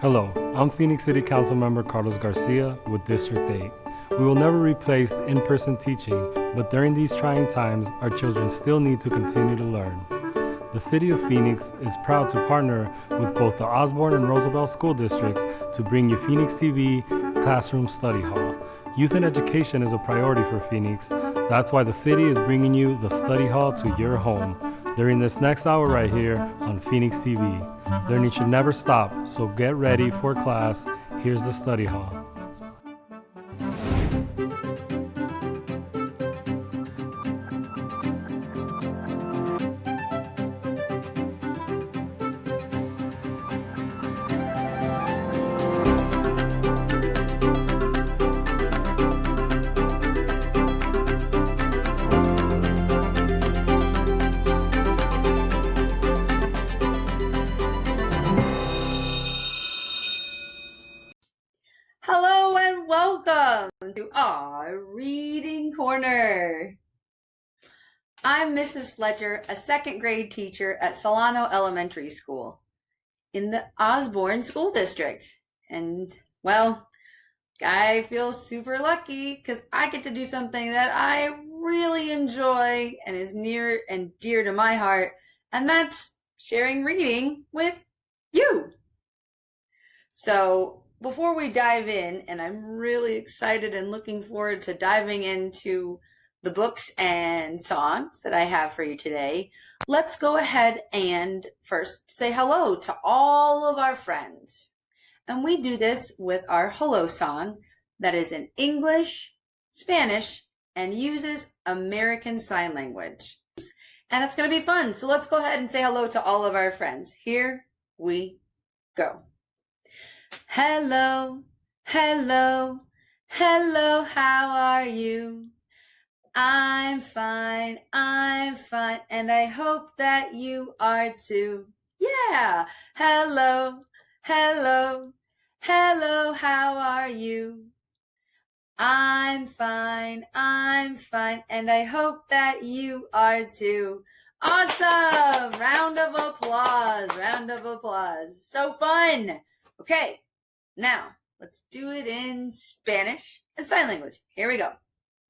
Hello, I'm Phoenix City Council Member Carlos Garcia with District 8. We will never replace in-person teaching, but during these trying times, our children still need to continue to learn. The City of Phoenix is proud to partner with both the Osborne and Roosevelt school districts to bring you PHXTV Classroom Study Hall. Youth and education is a priority for Phoenix. That's why the city is bringing you the study hall to your home during this next hour right here on Phoenix TV. Learning should never stop, so get ready for class. Here's the study hall. Hello and welcome to our Reading Corner. I'm Mrs. Fletcher, a second grade teacher at Solano Elementary School in the Osborne School District. And, well, I feel super lucky because I get to do something that I really enjoy and is near and dear to my heart, and that's sharing reading with you. So, before we dive in, and I'm really excited and looking forward to diving into the books and songs that I have for you today, let's go ahead and first say hello to all of our friends. And we do this with our Holo Song that is in English, Spanish, and uses American Sign Language. And it's going to be fun. So let's go ahead and say hello to all of our friends. Here we go. Hello, hello, hello, how are you? I'm fine, and I hope that you are too. Yeah, hello, hello, hello, how are you? I'm fine, and I hope that you are too. Awesome! Round of applause, round of applause. So fun! Okay. Now, let's do it in Spanish and sign language. Here we go.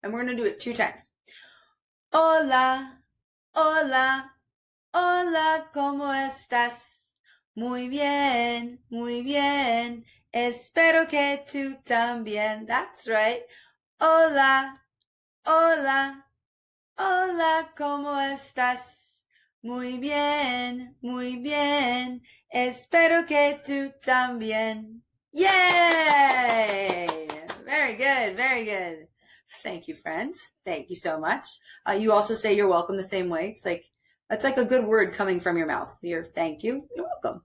And we're going to do it 2 times. Hola, hola, hola, ¿cómo estás? Muy bien, espero que tú también. That's right. Hola, hola, hola, ¿cómo estás? Muy bien, espero que tú también. Yay! Very good, very good. Thank you, friends. Thank you so much. You also say you're welcome the same way. That's like a good word coming from your mouth. So thank you. You're welcome.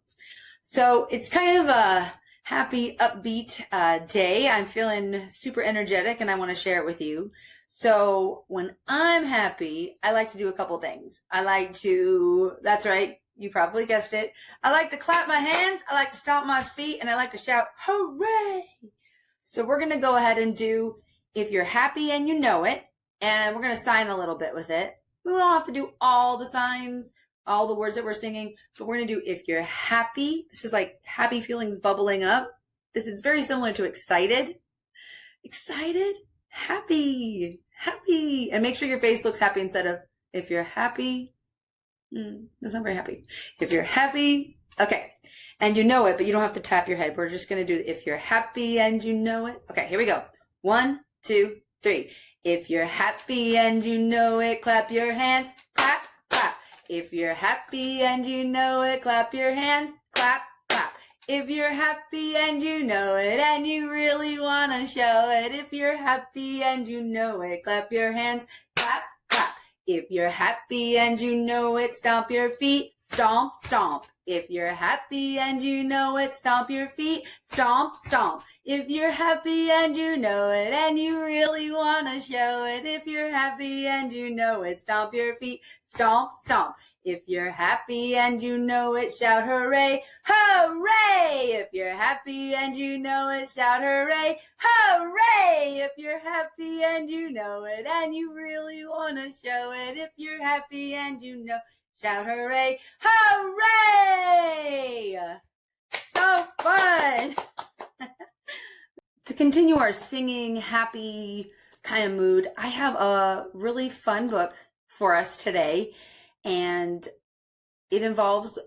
So it's kind of a happy, upbeat day. I'm feeling super energetic and I want to share it with you. So when I'm happy, I like to do a couple things. That's right. You probably guessed it. I like to clap my hands, I like to stomp my feet, and I like to shout, hooray! So we're going to go ahead and do If You're Happy and You Know It, and we're going to sign a little bit with it. We don't have to do all the signs, all the words that we're singing, but we're going to do If You're Happy. This is like happy feelings bubbling up. This is very similar to excited. Excited, happy. And make sure your face looks happy instead of if you're happy. That's not very happy. If you're happy, okay, and you know it, but you don't have to tap your head. We're just going to do if you're happy and you know it. Okay, here we go. 1, 2, 3. If you're happy and you know it, clap your hands, clap, clap. If you're happy and you know it, clap your hands, clap, clap. If you're happy and you know it and you really want to show it. If you're happy and you know it, clap your hands, clap, clap. If you're happy and you know it, stomp your feet, stomp, stomp. If you're happy and you know it, stomp your feet, stomp, stomp. If you're happy and you know it and you really want to show it. If you're happy and you know it, stomp your feet, stomp, stomp. If you're happy and you know it, shout hooray, hooray! If you're happy and you know it, shout hooray, hooray! If you're happy and you know it and you really want to show it. If you're happy and you know, shout hooray, hooray! So fun! continue our singing, happy kind of mood, I have a really fun book for us today, and it involves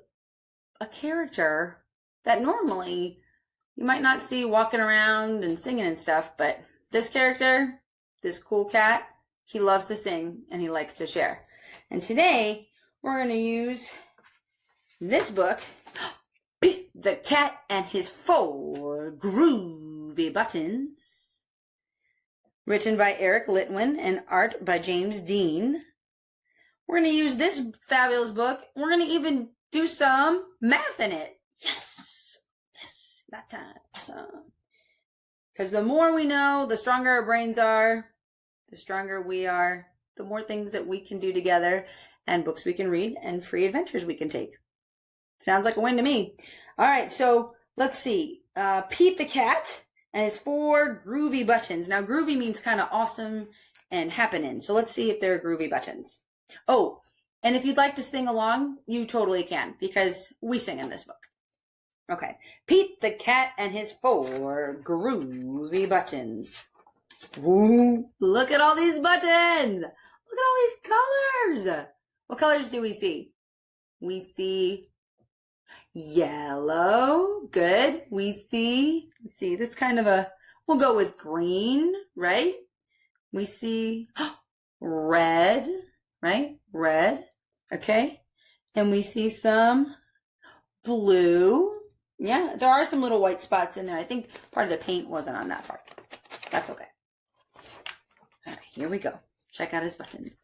a character that normally you might not see walking around and singing and stuff, but this character, this cool cat, he loves to sing and he likes to share. And today we're going to use this book, The Cat and His 4 Groovy Buttons, written by Eric Litwin and art by James Dean. We're going to use this fabulous book. We're going to even do some math in it. Yes, math time. Because the more we know, the stronger our brains are, the stronger we are, the more things that we can do together, and books we can read, and free adventures we can take. Sounds like a win to me. All right, so let's see. Pete the Cat and his 4 groovy buttons. Now, groovy means kind of awesome and happening. So let's see if they're groovy buttons. Oh, and if you'd like to sing along, you totally can, because we sing in this book. Okay. Pete the Cat and his 4 groovy buttons. Woo! Look at all these buttons! Look at all these colors! What colors do we see? We see yellow. Good. We see, let's see, this kind of a, we'll go with green, right? We see red, right? Red. Okay. And we see some blue. Yeah, there are some little white spots in there. I think part of the paint wasn't on that part. That's okay. All right, here we go. Let's check out his buttons.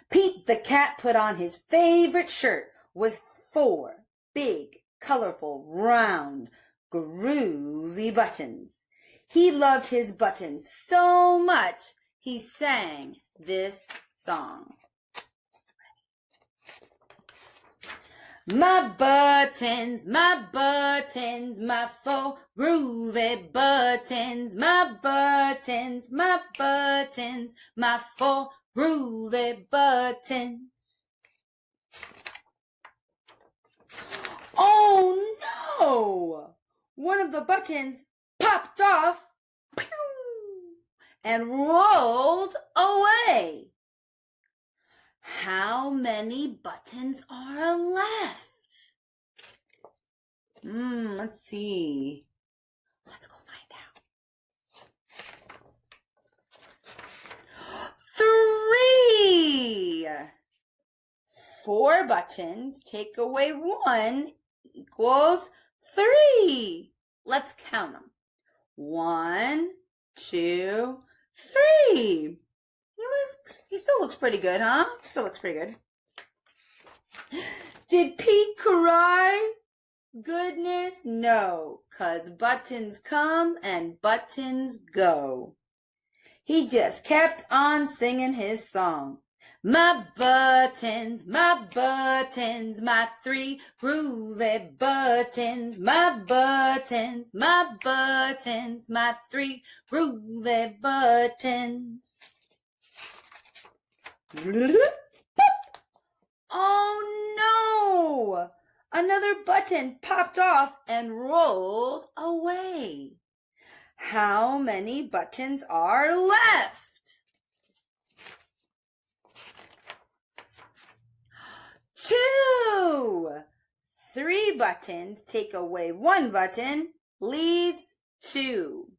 Pete the Cat put on his favorite shirt with 4 big, colorful, round, groovy buttons. He loved his buttons so much, he sang this song. My buttons, my 4 groovy buttons. My buttons, my 4 groovy buttons. Oh no! One of the buttons popped off, pew, and rolled away. How many buttons are left? Let's see. Let's go find out. 3. 4 buttons take away 1 equals 3. Let's count them. 1, 2, 3. He still looks pretty good, huh? Still looks pretty good. Did Pete cry? Goodness, no, 'cause buttons come and buttons go. He just kept on singing his song. My buttons, my 3 groovy buttons. My buttons, my 3 groovy buttons. Oh no! Another button popped off and rolled away. How many buttons are left? 2. 3 buttons take away 1 button, leaves 2.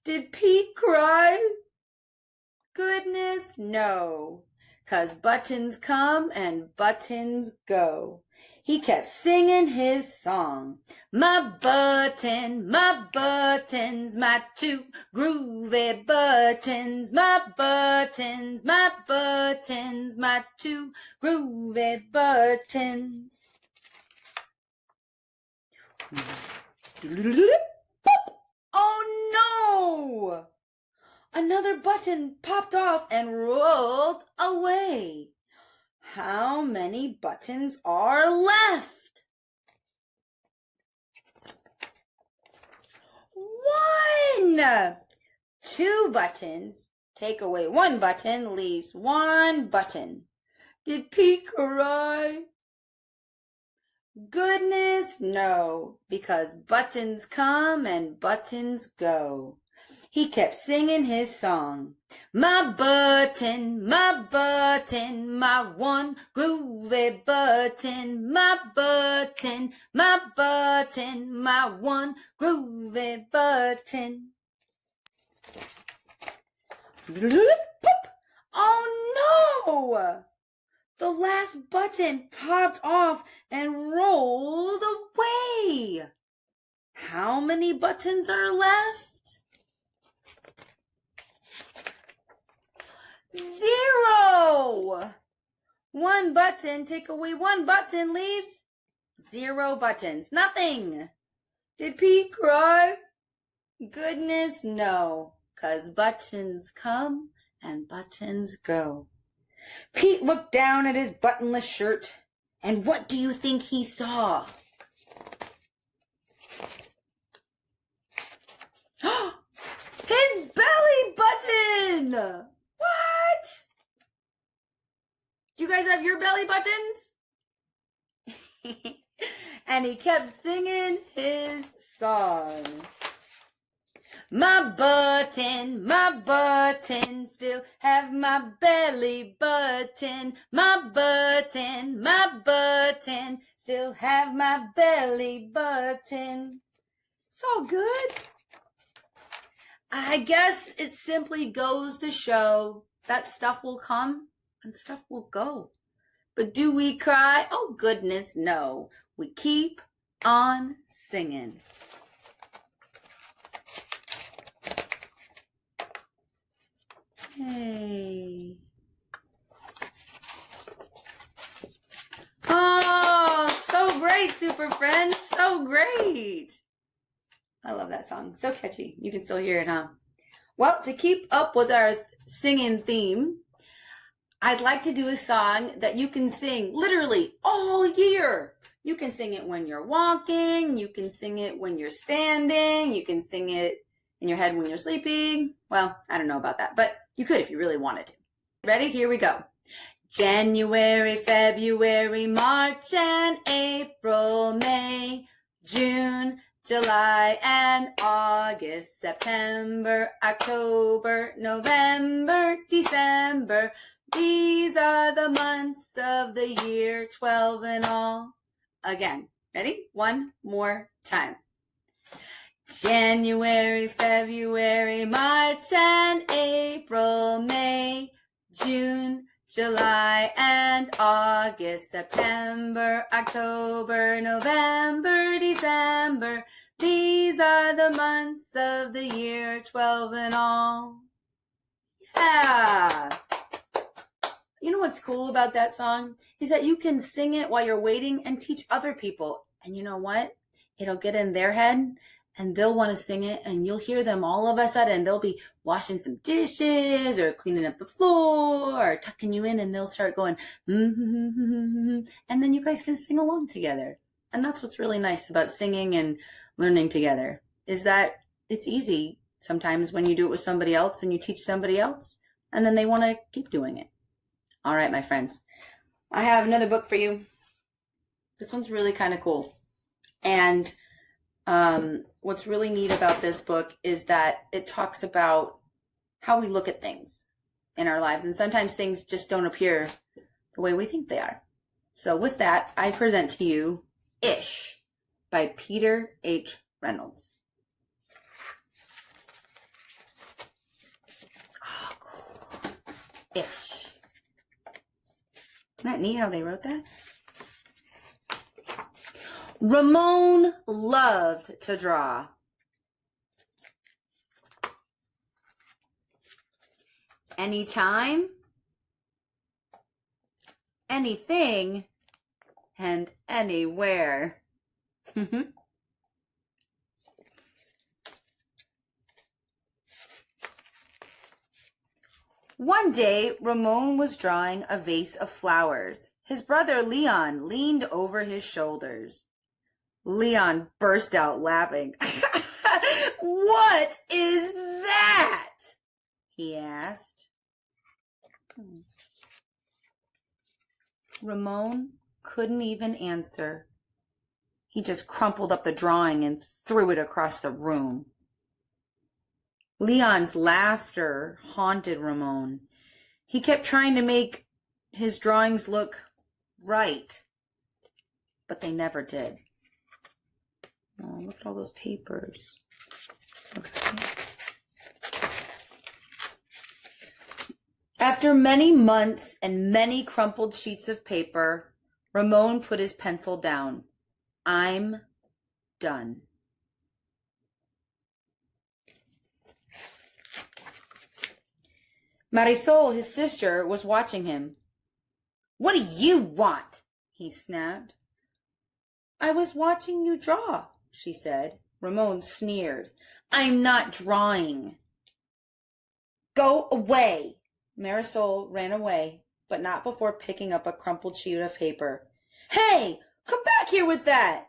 Did Pete cry? Goodness, no. 'Cause buttons come and buttons go. He kept singing his song. My buttons, my 2 groovy buttons. My buttons, my 2 groovy buttons. Oh no! Another button popped off and rolled away. How many buttons are left? 1. 2 buttons take away 1 button, leaves 1 button. Did Pete cry? Goodness, no, because buttons come and buttons go. He kept singing his song. My button, my one groovy button. My button, my one groovy button. Oh no! The last button popped off and rolled away. How many buttons are left? 0. One button, take away one button, leaves 0 buttons. Nothing. Did Pete cry? Goodness, no, 'cause buttons come and buttons go. Pete looked down at his buttonless shirt, and what do you think he saw? His belly button! What? You guys have your belly buttons? And he kept singing his song. My button, still have my belly button. My button, still have my belly button. It's all good. I guess it simply goes to show that stuff will come and stuff will go. But do we cry? Oh, goodness, no. We keep on singing. Hey. Oh, so great, Super Friends. So great. I love that song. So catchy. You can still hear it, huh? Well, to keep up with our singing theme, I'd like to do a song that you can sing literally all year. You can sing it when you're walking. You can sing it when you're standing. You can sing it in your head when you're sleeping. Well, I don't know about that, but you could if you really wanted to. Ready? Here we go. January, February, March, and April, May, June, July, and August, September, October, November, December. These are the months of the year, 12 in all. Again, ready? One more time. January, February, March, and April, May, June, July, and August, September, October, November, December. These are the months of the year, 12 in all. Yeah. You know what's cool about that song? Is that you can sing it while you're waiting and teach other people. And you know what? It'll get in their head and they'll want to sing it, and you'll hear them all of a sudden. They'll be washing some dishes or cleaning up the floor or tucking you in, and they'll start going, and then you guys can sing along together. And that's what's really nice about singing and learning together, is that it's easy sometimes when you do it with somebody else and you teach somebody else, and then they want to keep doing it. All right, my friends, I have another book for you. This one's really kind of cool. And what's really neat about this book is that it talks about how we look at things in our lives. And sometimes things just don't appear the way we think they are. So with that, I present to you Ish by Peter H. Reynolds. Oh, cool. Ish. Isn't that neat how they wrote that? Ramon loved to draw. Anytime, anything, and anywhere. One day, Ramon was drawing a vase of flowers. His brother Leon leaned over his shoulders. Leon burst out laughing. What is that? He asked. Ramon couldn't even answer. He just crumpled up the drawing and threw it across the room. Leon's laughter haunted Ramon. He kept trying to make his drawings look right, but they never did. Oh, look at all those papers. Okay. After many months and many crumpled sheets of paper, Ramon put his pencil down. I'm done. Marisol, his sister, was watching him. What do you want? He snapped. I was watching you draw, she said. Ramon sneered. I'm not drawing. Go away. Marisol ran away, but not before picking up a crumpled sheet of paper. Hey, come back here with that!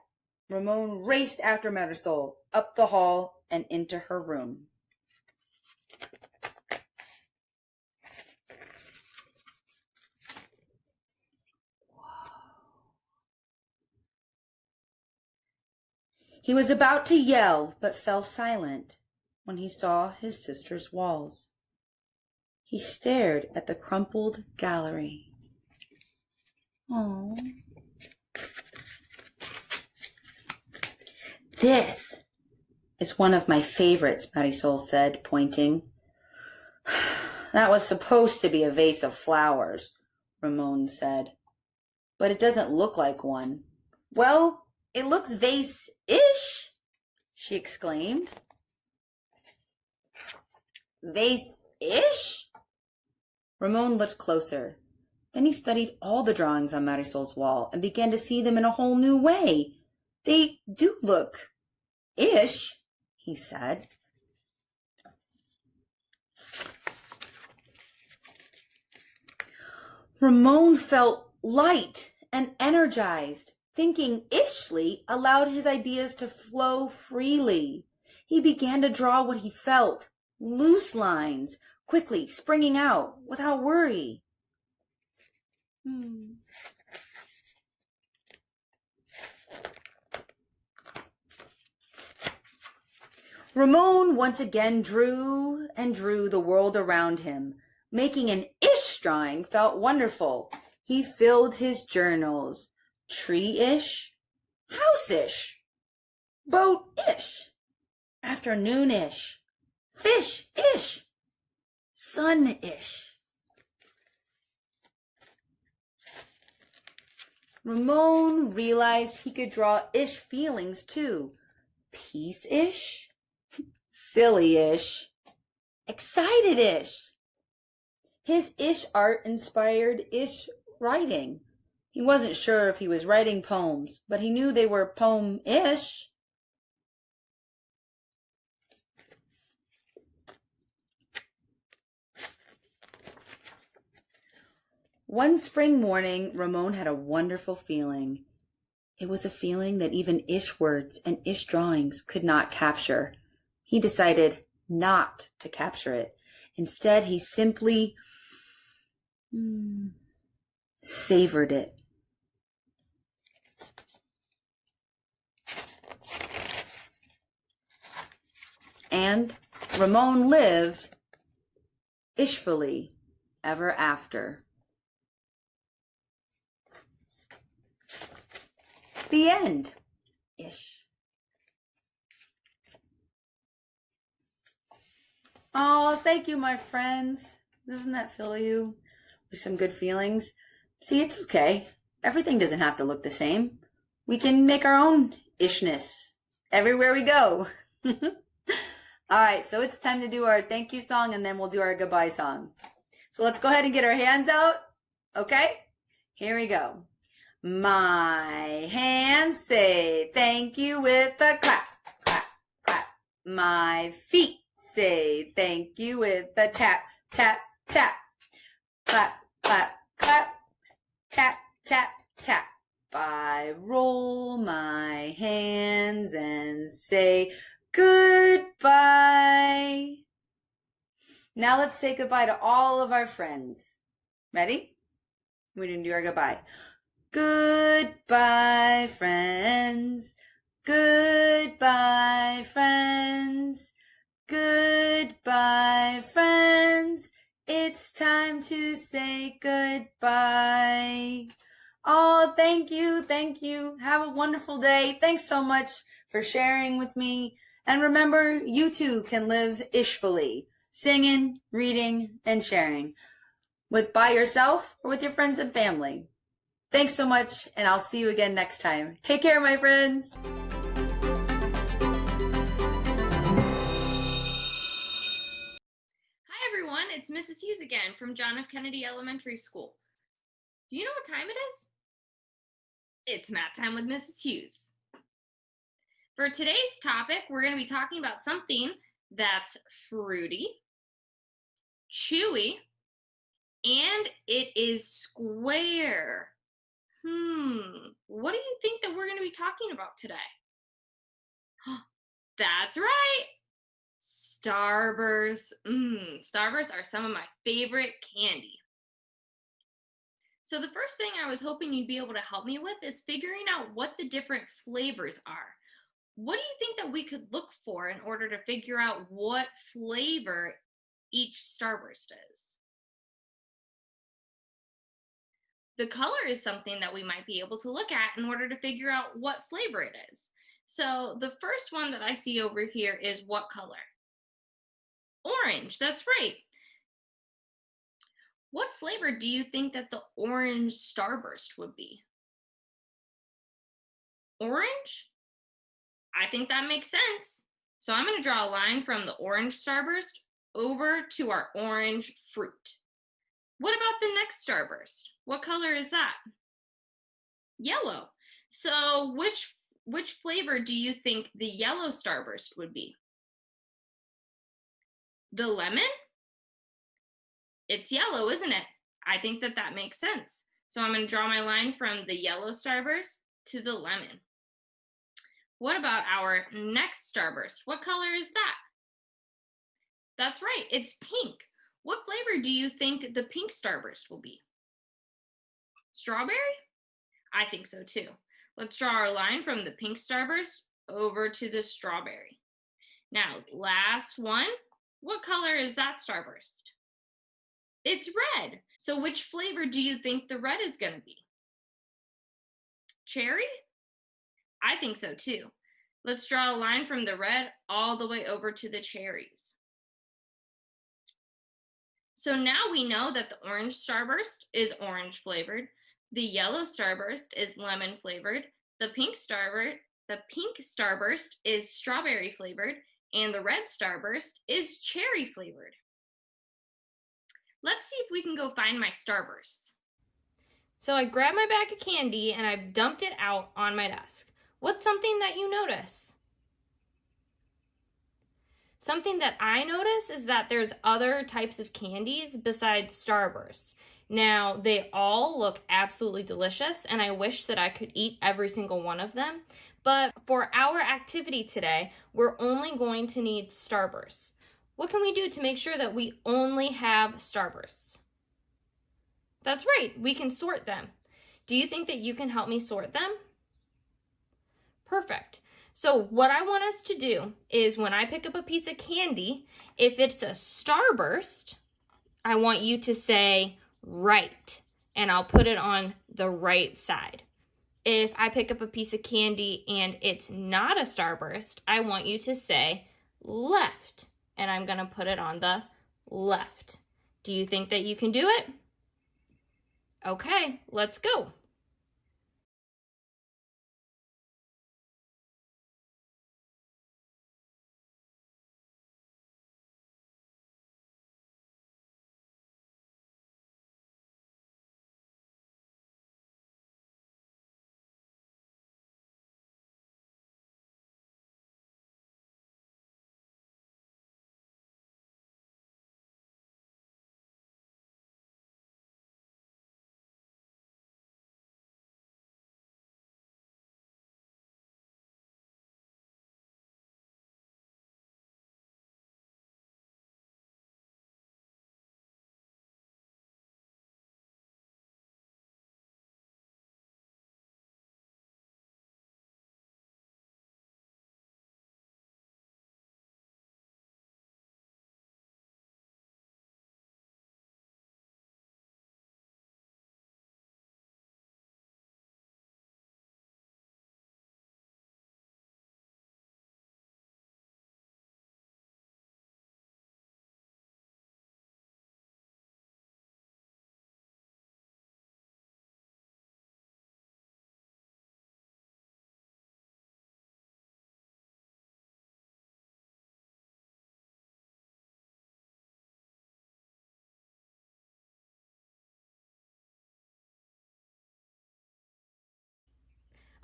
Ramon raced after Marisol, up the hall and into her room. He was about to yell, but fell silent when he saw his sister's walls. He stared at the crumpled gallery. Oh. This is one of my favorites, Marisol said, pointing. That was supposed to be a vase of flowers, Ramon said. But it doesn't look like one. Well, it looks vase-ish, she exclaimed. Vase-ish? Ramon looked closer. Then he studied all the drawings on Marisol's wall and began to see them in a whole new way. They do look ish, he said. Ramon felt light and energized. Thinking ishly allowed his ideas to flow freely. He began to draw what he felt, loose lines, quickly springing out without worry. Ramon once again drew and drew the world around him. Making an ish drawing felt wonderful. He filled his journals. Tree-ish, house-ish, boat-ish, afternoon-ish, fish-ish, sun-ish. Ramon realized he could draw ish feelings too. Peace-ish, silly-ish, excited-ish. His ish art inspired ish writing. He wasn't sure if he was writing poems, but he knew they were poem-ish. One spring morning, Ramon had a wonderful feeling. It was a feeling that even ish words and ish drawings could not capture. He decided not to capture it. Instead, he simply savored it. And Ramon lived ishfully ever after. The end. Ish. Oh, thank you, my friends. Doesn't that fill you with some good feelings? See, it's okay. Everything doesn't have to look the same. We can make our own ishness everywhere we go. All right, so it's time to do our thank you song, and then we'll do our goodbye song. So let's go ahead and get our hands out. Okay? Here we go. My hands say thank you with a clap, clap, clap. My feet say thank you with a tap, tap, tap. Clap, clap, clap. Tap, tap, tap. I roll my hands and say goodbye. Now let's say goodbye to all of our friends. Ready? We're going to do our goodbye. Goodbye, friends. Goodbye, friends. Goodbye, friends. It's time to say goodbye. Oh, thank you. Thank you. Have a wonderful day. Thanks so much for sharing with me. And remember, you too can live ishfully, singing, reading, and sharing by yourself or with your friends and family. Thanks so much, and I'll see you again next time. Take care, my friends. Hi everyone, it's Mrs. Hughes again from John F. Kennedy Elementary School. Do you know what time it is? It's math time with Mrs. Hughes. For today's topic, we're going to be talking about something that's fruity, chewy, and it is square. What do you think that we're going to be talking about today? That's right! Starbursts. Starbursts are some of my favorite candy. So the first thing I was hoping you'd be able to help me with is figuring out what the different flavors are. What do you think that we could look for in order to figure out what flavor each Starburst is? The color is something that we might be able to look at in order to figure out what flavor it is. So the first one that I see over here is what color? Orange, that's right. What flavor do you think that the orange Starburst would be? Orange? I think that makes sense. So I'm going to draw a line from the orange Starburst over to our orange fruit. What about the next Starburst? What color is that? Yellow. So which flavor do you think the yellow Starburst would be? The lemon? It's yellow, isn't it? I think that makes sense. So I'm going to draw my line from the yellow Starburst to the lemon. What about our next Starburst? What color is that? That's right, it's pink. What flavor do you think the pink Starburst will be? Strawberry? I think so too. Let's draw our line from the pink Starburst over to the strawberry. Now, last one. What color is that Starburst? It's red. So which flavor do you think the red is going to be? Cherry? I think so too. Let's draw a line from the red all the way over to the cherries. So now we know that the orange Starburst is orange flavored, the yellow Starburst is lemon flavored, the pink Starburst is strawberry flavored, and the red Starburst is cherry flavored. Let's see if we can go find my Starbursts. So I grabbed my bag of candy and I've dumped it out on my desk. What's something that you notice? Something that I notice is that there's other types of candies besides Starbursts. Now, they all look absolutely delicious, and I wish that I could eat every single one of them. But for our activity today, we're only going to need Starbursts. What can we do to make sure that we only have Starbursts? That's right, we can sort them. Do you think that you can help me sort them? Perfect. So what I want us to do is when I pick up a piece of candy, if it's a Starburst, I want you to say right, and I'll put it on the right side. If I pick up a piece of candy and it's not a Starburst, I want you to say left, and I'm going to put it on the left. Do you think that you can do it? Okay, let's go.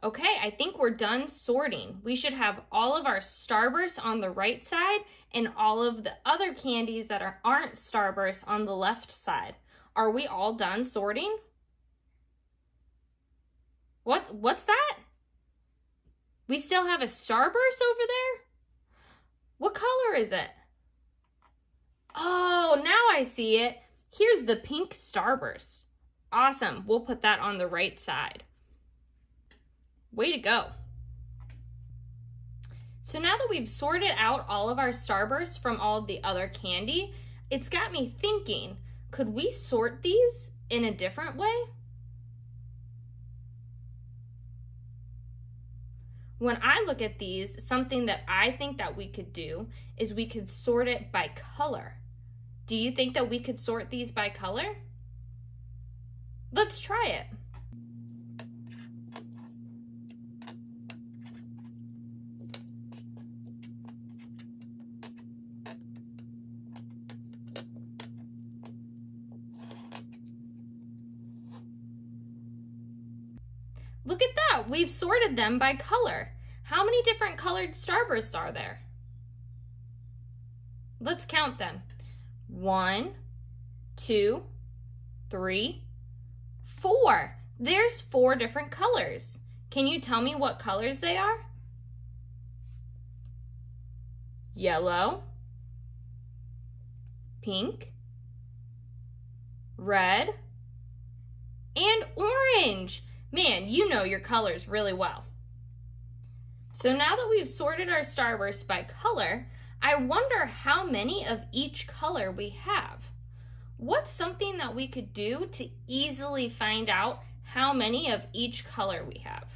Okay, I think we're done sorting. We should have all of our starbursts on the right side and all of the other candies that aren't starbursts on the left side. Are we all done sorting? What's that? We still have a starburst over there? What color is it? Oh, now I see it. Here's the pink starburst. Awesome, we'll put that on the right side. Way to go. So now that we've sorted out all of our starbursts from all of the other candy, it's got me thinking, could we sort these in a different way? When I look at these, something that I think that we could do is we could sort it by color. Do you think that we could sort these by color? Let's try it. Look at that, we've sorted them by color. How many different colored starbursts are there? Let's count them. 1, 2, 3, 4. There's 4 different colors. Can you tell me what colors they are? Yellow, pink, red, and orange. Man, you know your colors really well. So now that we've sorted our starbursts by color, I wonder how many of each color we have. What's something that we could do to easily find out how many of each color we have?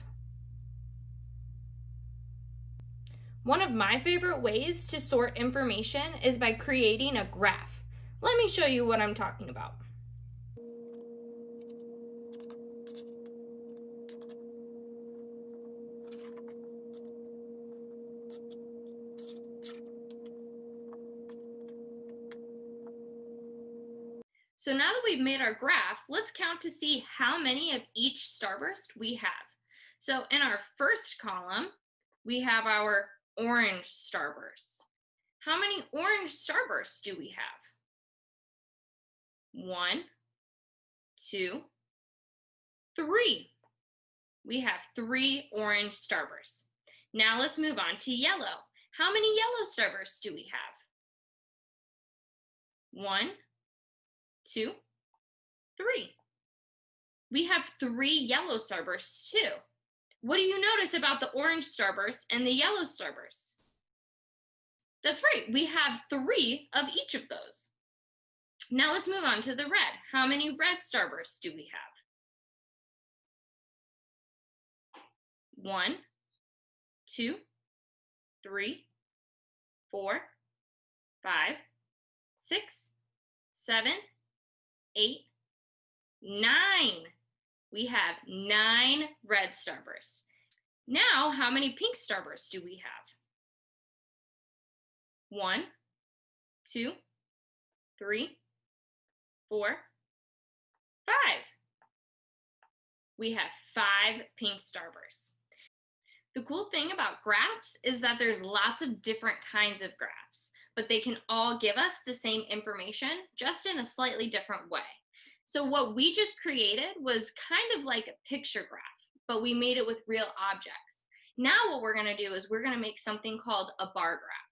One of my favorite ways to sort information is by creating a graph. Let me show you what I'm talking about. So now that we've made our graph, let's count to see how many of each starburst we have. So in our first column, we have our orange starbursts. How many orange starbursts do we have? 1, 2, 3. We have 3 orange starbursts. Now let's move on to yellow. How many yellow starbursts do we have? 1, 2, 3. We have 3 yellow starbursts too. What do you notice about the orange starburst and the yellow starbursts? That's right, we have 3 of each of those. Now let's move on to the red. How many red starbursts do we have? 1, 2, 3, 4, 5, 6, 7, 8, 9. We have 9 red starbursts. Now, how many pink starbursts do we have? 1, 2, 3, 4, 5. We have 5 pink starbursts. The cool thing about graphs is that there's lots of different kinds of graphs, but they can all give us the same information, just in a slightly different way. So what we just created was kind of like a picture graph, but we made it with real objects. Now what we're going to do is we're going to make something called a bar graph.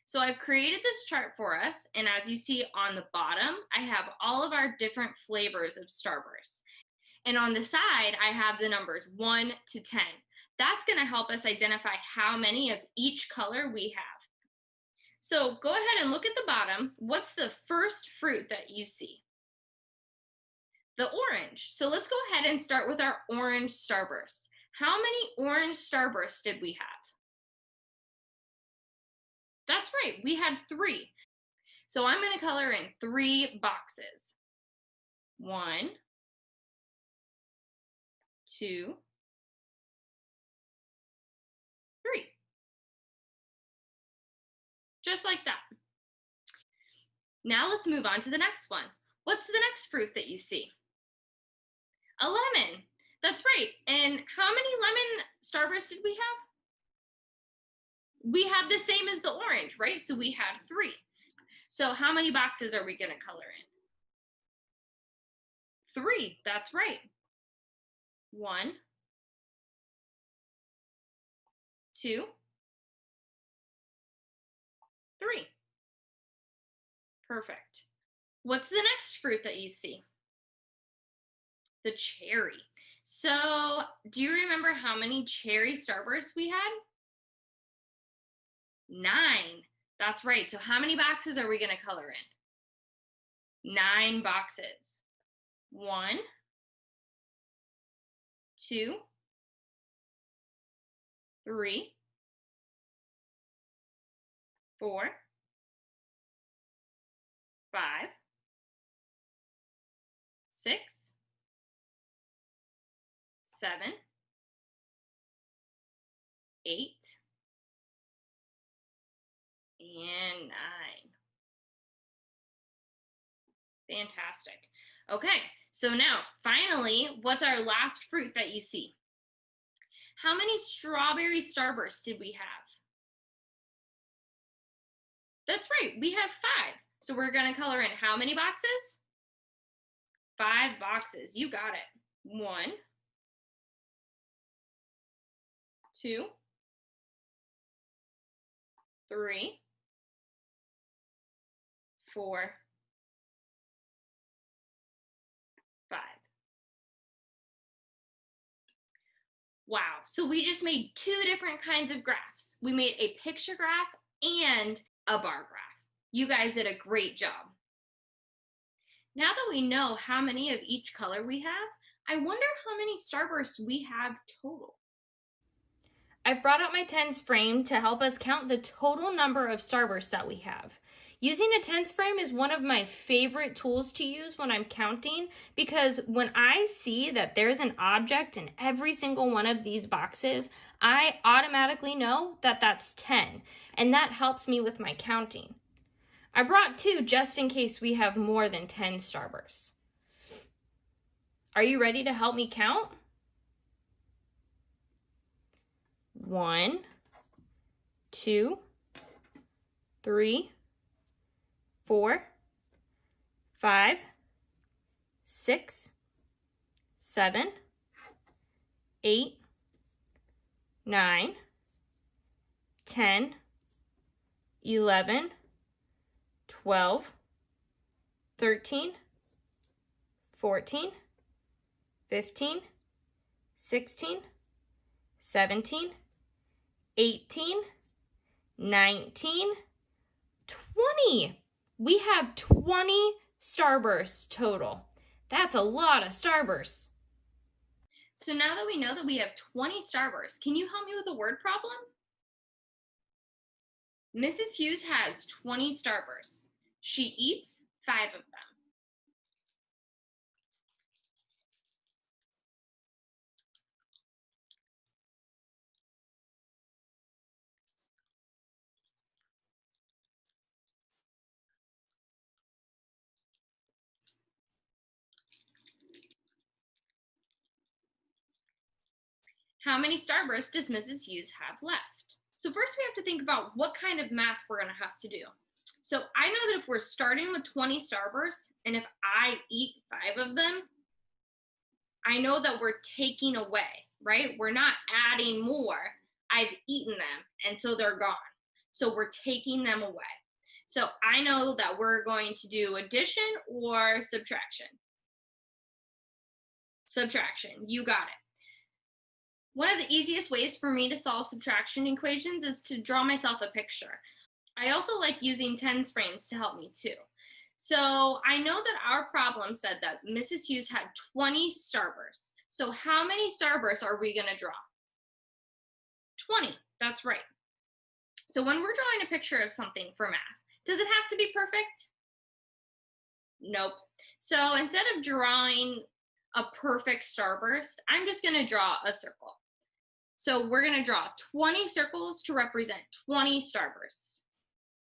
So I've created this chart for us, and as you see on the bottom, I have all of our different flavors of starbursts. And on the side, I have the numbers 1 to 10. That's going to help us identify how many of each color we have. So go ahead and look at the bottom. What's the first fruit that you see? The orange. So let's go ahead and start with our orange starbursts. How many orange starbursts did we have? That's right, we had 3. So I'm going to color in 3 boxes. 1, 2, 3. Just like that. Now let's move on to the next one. What's the next fruit that you see? A lemon. That's right. And how many lemon starbursts did we have? We had the same as the orange, right? So we had 3. So how many boxes are we going to color in? 3. That's right. 1, 2, 3. Perfect. What's the next fruit that you see? The cherry. So do you remember how many cherry starbursts we had? 9. That's right. So how many boxes are we going to color in? 9 boxes. 1, 2, 3, 4, 5, 6, 7, 8, and 9. Fantastic. Okay, so now finally, what's our last fruit that you see? How many strawberry starbursts did we have? That's right, we have 5. So we're going to color in how many boxes? 5 boxes. You got it. 1, 2, 3, 4, 5. Wow, so we just made 2 different kinds of graphs. We made a picture graph and a bar graph. You guys did a great job. Now that we know how many of each color we have, I wonder how many starbursts we have total. I've brought out my tens frame to help us count the total number of starbursts that we have. Using a tens frame is one of my favorite tools to use when I'm counting, because when I see that there's an object in every single one of these boxes, I automatically know that that's 10, and that helps me with my counting. I brought 2 just in case we have more than 10 starbursts. Are you ready to help me count? 1, 2, 3, 4, 5, 6, 7, 8, 9, 10, 11, 12, 13, 14, 15, 16, 17, 18, 19, 20. We have 20 starbursts total. That's a lot of starbursts. So now that we know that we have 20 starbursts, can you help me with a word problem? Mrs. Hughes has 20 starbursts. She eats 5 of them. How many starbursts does Mrs. Hughes have left? So first we have to think about what kind of math we're going to have to do. So I know that if we're starting with 20 starbursts, and if I eat 5 of them, I know that we're taking away, right? We're not adding more. I've eaten them, and so they're gone. So we're taking them away. So I know that we're going to do addition or subtraction. Subtraction, you got it. One of the easiest ways for me to solve subtraction equations is to draw myself a picture. I also like using tens frames to help me too. So I know that our problem said that Mrs. Hughes had 20 starbursts. So how many starbursts are we going to draw? 20, that's right. So when we're drawing a picture of something for math, does it have to be perfect? Nope. So instead of drawing a perfect starburst, I'm just going to draw a circle. So we're going to draw 20 circles to represent 20 starbursts.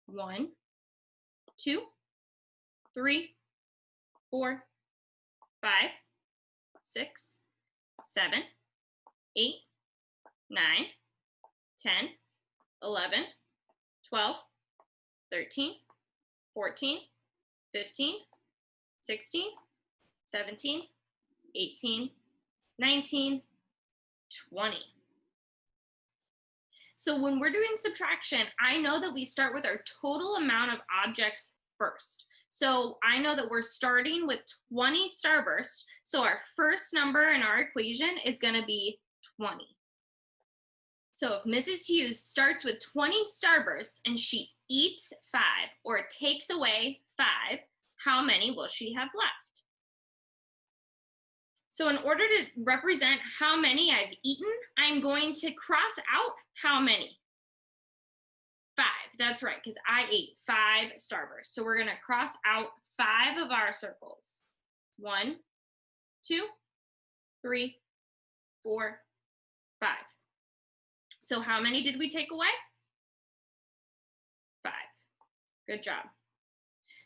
1, 2, 3, 4, 5, 6, 7, 8, 9, 10, 11, 12, 13, 14, 15, 16, 17, 18, 19, 20. So when we're doing subtraction, I know that we start with our total amount of objects first. So I know that we're starting with 20 starbursts. So our first number in our equation is going to be 20. So if Mrs. Hughes starts with 20 starbursts and she eats 5 or takes away 5, how many will she have left? So in order to represent how many I've eaten, I'm going to cross out how many? 5, that's right, because I ate 5 starbursts. So we're gonna cross out 5 of our circles. 1, 2, 3, 4, 5. So how many did we take away? 5. Good job.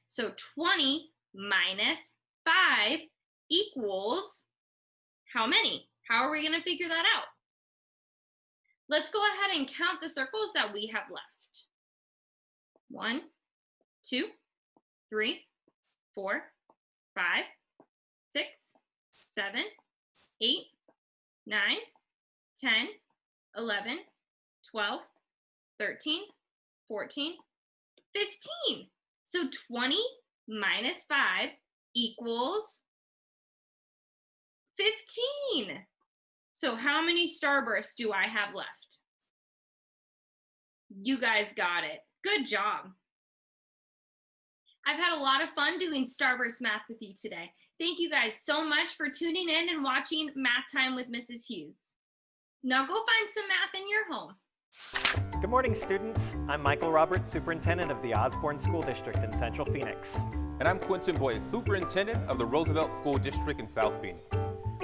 So 20 minus 5 equals how many? How are we going to figure that out? Let's go ahead and count the circles that we have left. 1, 2, 3, 4, 5, 6, 7, 8, 9, 10, 11, 12, 13, 14, 15. So 20 minus 5 equals 15. So how many starbursts do I have left? You guys got it. Good job. I've had a lot of fun doing starburst math with you today. Thank you guys so much for tuning in and watching Math Time with Mrs. Hughes. Now go find some math in your home. Good morning, students. I'm Michael Roberts, Superintendent of the Osborne School District in Central Phoenix. And I'm Quentin Boyd, Superintendent of the Roosevelt School District in South Phoenix.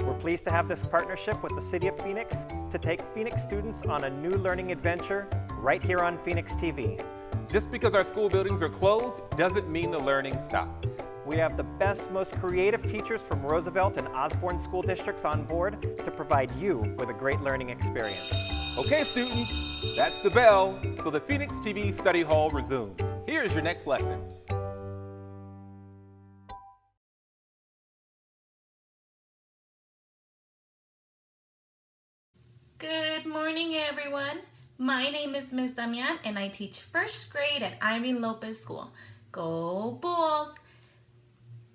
We're pleased to have this partnership with the City of Phoenix to take Phoenix students on a new learning adventure right here on Phoenix TV. Just because our school buildings are closed doesn't mean the learning stops. We have the best, most creative teachers from Roosevelt and Osborne school districts on board to provide you with a great learning experience. Okay, students, that's the bell, so the Phoenix TV study hall resumes. Here's your next lesson. Good morning, everyone. My name is Ms. Damian, and I teach first grade at Irene Lopez School. Go Bulls!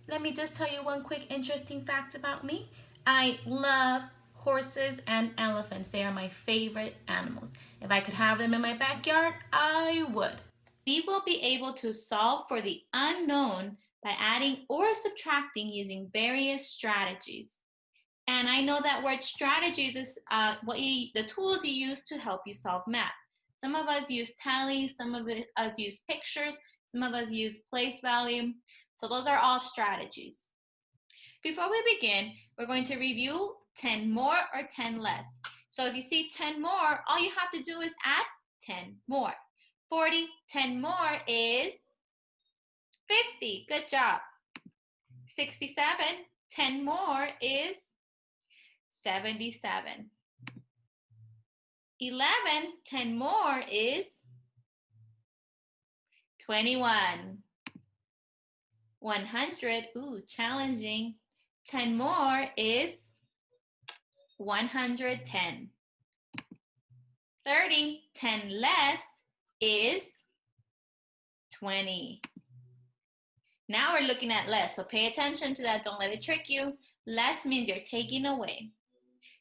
Let me just tell you one quick interesting fact about me. I love horses and elephants. They are my favorite animals. If I could have them in my backyard, I would. We will be able to solve for the unknown by adding or subtracting using various strategies. And I know that word strategies is the tools you use to help you solve math. Some of us use tally, some of us use pictures, some of us use place value. So those are all strategies. Before we begin, we're going to review 10 more or 10 less. So if you see 10 more, all you have to do is add 10 more. 40, 10 more is 50. Good job. 67, 10 more is 77. 11, 10 more is 21. 100, ooh, challenging. 10 more is 110. 30, 10 less is 20. Now we're looking at less, so pay attention to that. Don't let it trick you. Less means you're taking away.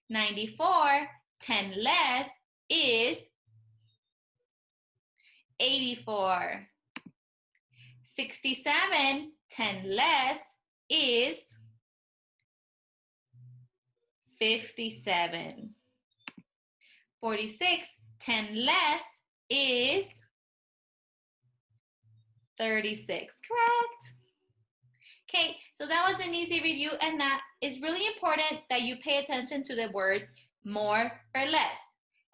94, 10 less is 84. 67, 10 less is 57. 46, 10 less is 36, correct? Okay, so that was an easy review, and that is really important that you pay attention to the words more or less.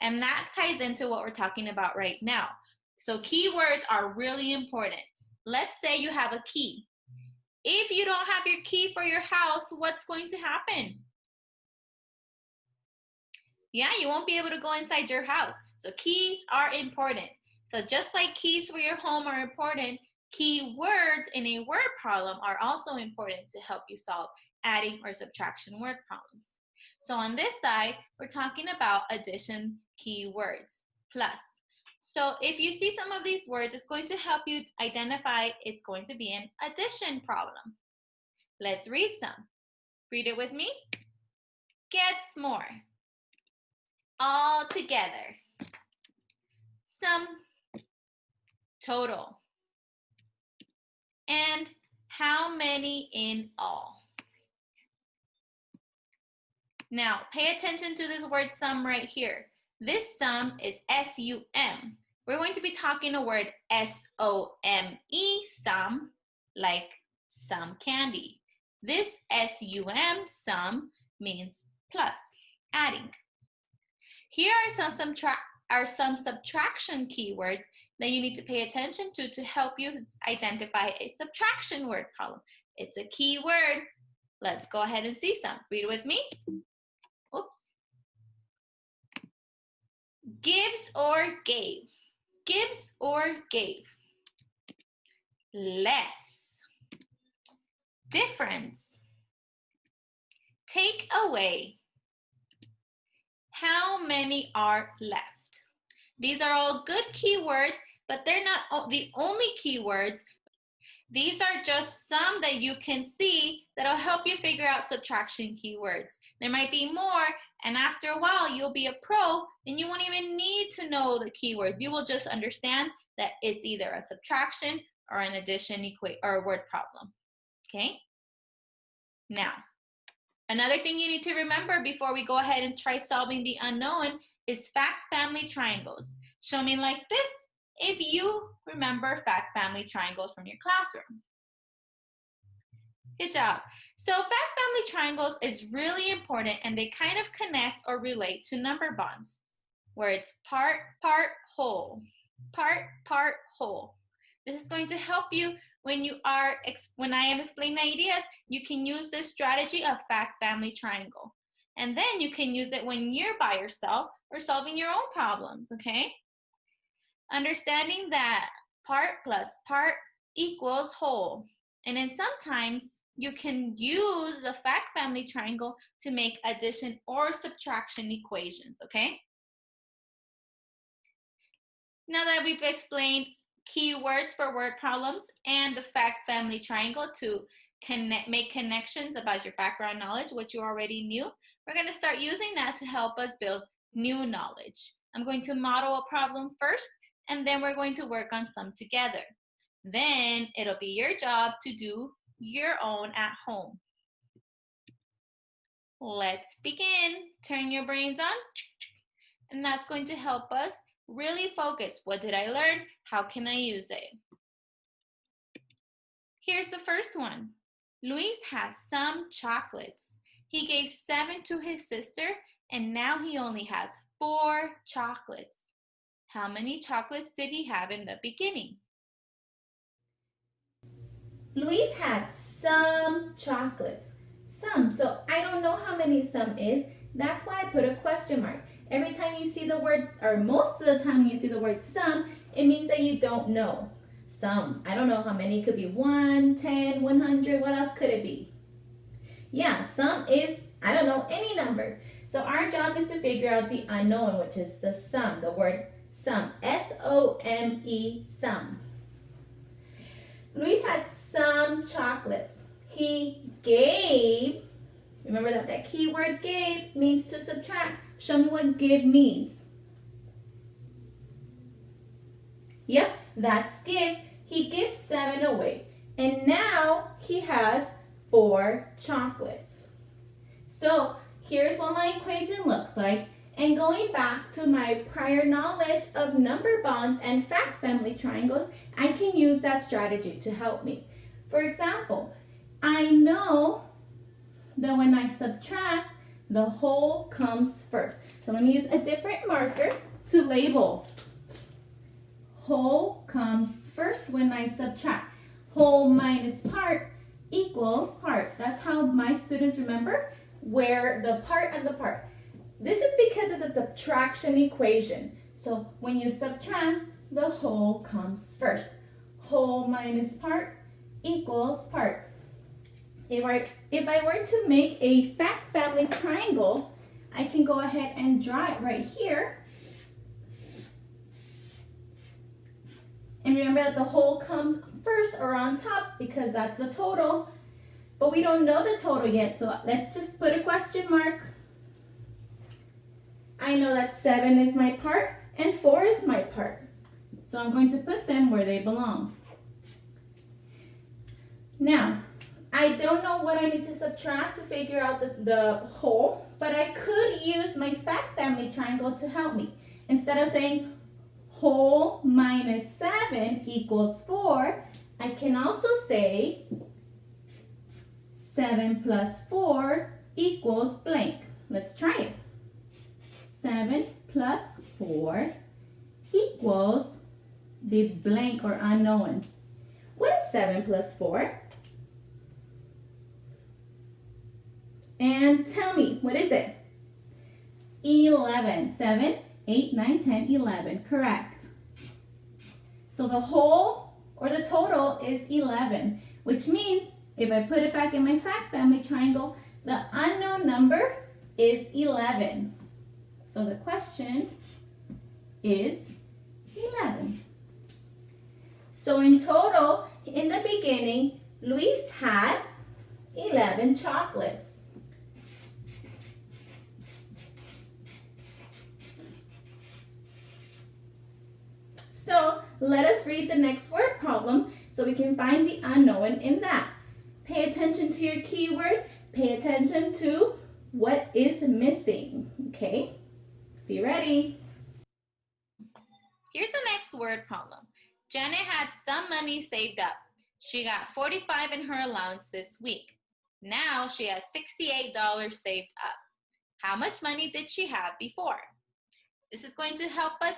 And that ties into what we're talking about right now. So keywords are really important. Let's say you have a key. If you don't have your key for your house, what's going to happen? Yeah, you won't be able to go inside your house. So keys are important. So just like keys for your home are important, keywords in a word problem are also important to help you solve adding or subtraction word problems. So on this side, we're talking about addition keywords, plus. So if you see some of these words, it's going to help you identify it's going to be an addition problem. Let's read some. Read it with me. Gets more. All together. Sum. Total. And how many in all? Now, pay attention to this word sum right here. This sum is S-U-M. We're going to be talking a word S-O-M-E, sum, like some candy. This S-U-M, sum, means plus, adding. Here are some subtraction keywords that you need to pay attention to help you identify a subtraction word problem. It's a key word. Let's go ahead and see some. Read it with me. Oops. Gives or gave. Gives or gave. Less. Difference. Take away. How many are left? These are all good keywords, but they're not the only keywords. These are just some that you can see that'll help you figure out subtraction keywords. There might be more, and after a while, you'll be a pro, and you won't even need to know the keywords. You will just understand that it's either a subtraction or an addition or word problem, okay? Now, another thing you need to remember before we go ahead and try solving the unknown is fact family triangles. Show me like this if you remember fact family triangles from your classroom. Good job. So fact family triangles is really important, and they kind of connect or relate to number bonds, where it's part, part, whole. Part, part, whole. This is going to help you when I am explaining ideas. You can use this strategy of fact family triangle. And then you can use it when you're by yourself or solving your own problems, okay? Understanding that part plus part equals whole. And then sometimes you can use the fact family triangle to make addition or subtraction equations, okay? Now that we've explained keywords for word problems and the fact family triangle to make connections about your background knowledge, what you already knew, we're going to start using that to help us build new knowledge. I'm going to model a problem first, and then we're going to work on some together. Then it'll be your job to do your own at home. Let's begin. Turn your brains on, and that's going to help us really focus. What did I learn? How can I use it? Here's the first one. Luis has some chocolates. He gave 7 to his sister, and now he only has 4 chocolates. How many chocolates did he have in the beginning? Luis had some chocolates. Some. So I don't know how many some is. That's why I put a question mark. Every time you see the word, or most of the time you see the word some, it means that you don't know. Some. I don't know how many. It could be 1, 10, 100. What else could it be? Yeah, some is, I don't know, any number. So our job is to figure out the unknown, which is the sum, the word sum. S-O-M-E, sum. Luis had some chocolates. He gave, remember that keyword gave means to subtract. Show me what give means. Yep, that's give. He gives 7 away. And now he has 4 chocolates. So here's what my equation looks like. And going back to my prior knowledge of number bonds and fact family triangles, I can use that strategy to help me. For example, I know that when I subtract, the whole comes first. So let me use a different marker to label. Whole comes first when I subtract. Whole minus part equals part. That's how my students remember where the part and the part. This is because it's a subtraction equation. So when you subtract, the whole comes first. Whole minus part equals part. If I were to make a fact family triangle, I can go ahead and draw it right here. And remember that the whole comes first or on top because that's the total. But we don't know the total yet, so let's just put a question mark. I know that 7 is my part and 4 is my part. So I'm going to put them where they belong. Now, I don't know what I need to subtract to figure out the whole, but I could use my fact family triangle to help me. Instead of saying whole minus 7 equals 4, I can also say 7 plus 4 equals blank. Let's try it. 7 plus 4 equals the blank or unknown. What is 7 plus 4? And tell me, what is it? 11. 7, 8, 9, 10, 11. Correct. So the whole or the total is 11, which means if I put it back in my fact family triangle, the unknown number is 11. So the question is 11. So in total, in the beginning, Luis had 11 chocolates. So let us read the next word problem so we can find the unknown in that. Pay attention to your keyword. Pay attention to what is missing. Okay? Be ready. Here's the next word problem. Janet had some money saved up. She got $45 in her allowance this week. Now she has $68 saved up. How much money did she have before? This is going to help us.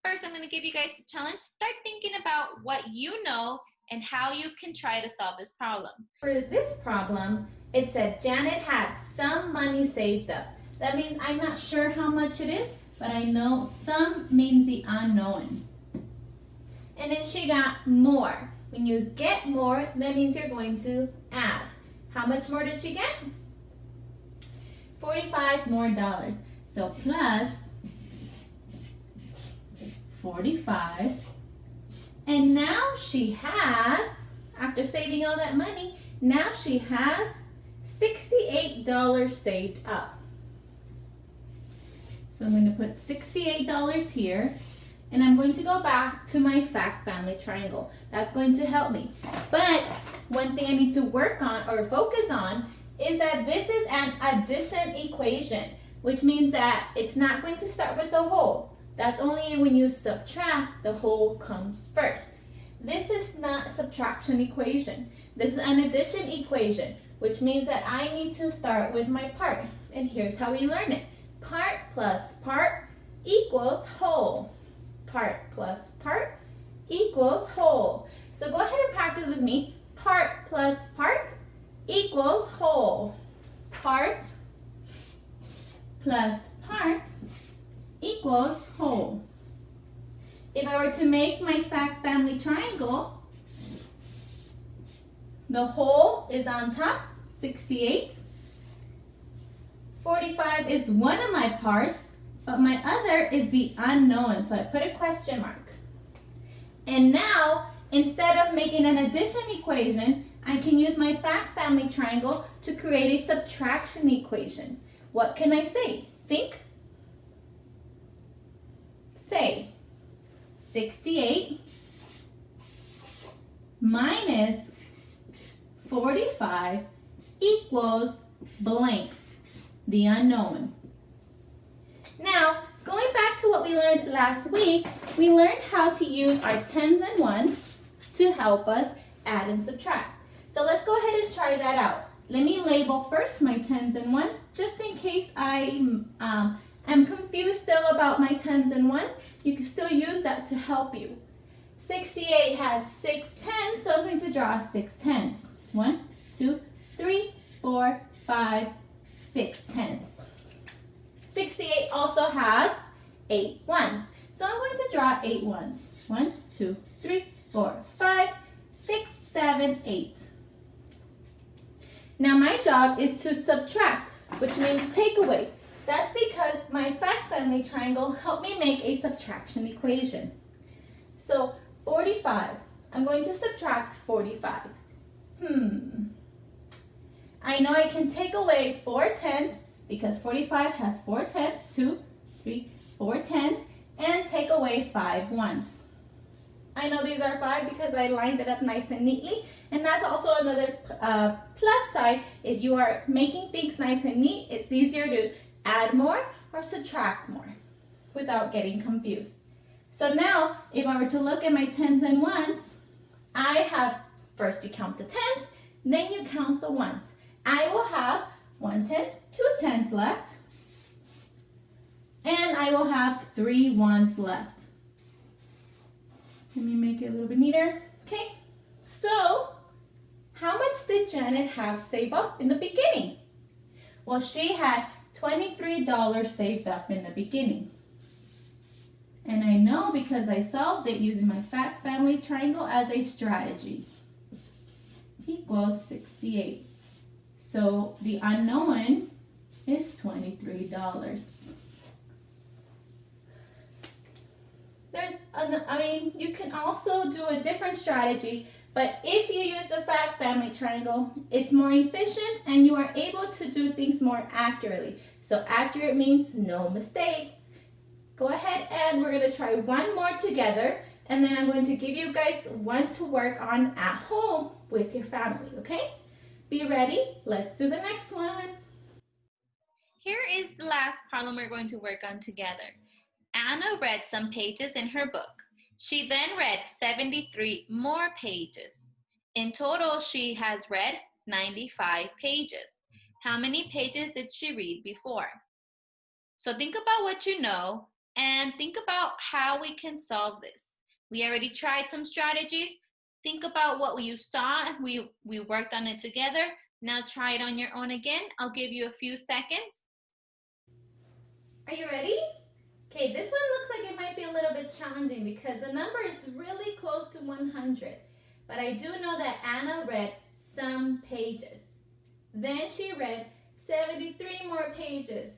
First, I'm going to give you guys a challenge. Start thinking about what you know and how you can try to solve this problem. For this problem, it said Janet had some money saved up. That means I'm not sure how much it is, but I know some means the unknown. And then she got more. When you get more, that means you're going to add. How much more did she get? $45 more. So plus 45. And now she has, after saving all that money, now she has $68 saved up. So I'm going to put $68 here, and I'm going to go back to my fact family triangle. That's going to help me. But one thing I need to work on or focus on is that this is an addition equation, which means that it's not going to start with the whole. That's only when you subtract, the whole comes first. This is not a subtraction equation. This is an addition equation, which means that I need to start with my part. And here's how we learn it. Part plus part equals whole. Part plus part equals whole. So go ahead and practice with me. Part plus part equals whole. Part plus part equals whole. If I were to make my fact family triangle, the whole is on top, 68. 45 is one of my parts, but my other is the unknown, so I put a question mark. And now, instead of making an addition equation, I can use my fact family triangle to create a subtraction equation. What can I say? Think. Say 68 minus 45 equals blank, the unknown. Now, going back to what we learned last week, we learned how to use our tens and ones to help us add and subtract. So let's go ahead and try that out. Let me label first my tens and ones, just in case I am confused still about my tens and ones. You can still use that to help you. 68 has 6 tens, so I'm going to draw 6 tens. 1, 2, 3, 4, 5, 6 tens. 68 also has 8 ones. So I'm going to draw 8 ones. 1, 2, 3, 4, 5, 6, 7, 8. Now my job is to subtract, which means take away. That's because my fact family triangle helped me make a subtraction equation. So 45, I'm going to subtract 45. I know I can take away 4 tenths because 45 has 4 tenths, 2, 3, 4 tenths, and take away 5 ones. I know these are 5 because I lined it up nice and neatly, and that's also another plus side. If you are making things nice and neat, it's easier to add more or subtract more without getting confused. So now, if I were to look at my tens and ones, I have, first you count the tens, then you count the ones. I will have 1 tenth, 2 tenths left, and I will have 3 ones left. Let me make it a little bit neater. Okay, so how much did Janet have saved up in the beginning? Well, she had $23 saved up in the beginning. And I know because I solved it using my fact family triangle as a strategy. Equals 68. So the unknown is $23. You can also do a different strategy, but if you use the fact family triangle, it's more efficient and you are able to do things more accurately. So accurate means no mistakes. Go ahead and we're going to try one more together, and then I'm going to give you guys one to work on at home with your family, okay? Be ready. Let's do the next one. Here is the last problem we're going to work on together. Anna read some pages in her book. She then read 73 more pages. In total, she has read 95 pages. How many pages did she read before? So think about what you know and think about how we can solve this. We already tried some strategies. Think about what you saw. We worked on it together. Now try it on your own again. I'll give you a few seconds. Are you ready? Okay, this one looks like it might be a little bit challenging because the number is really close to 100. But I do know that Anna read some pages. Then she read 73 more pages.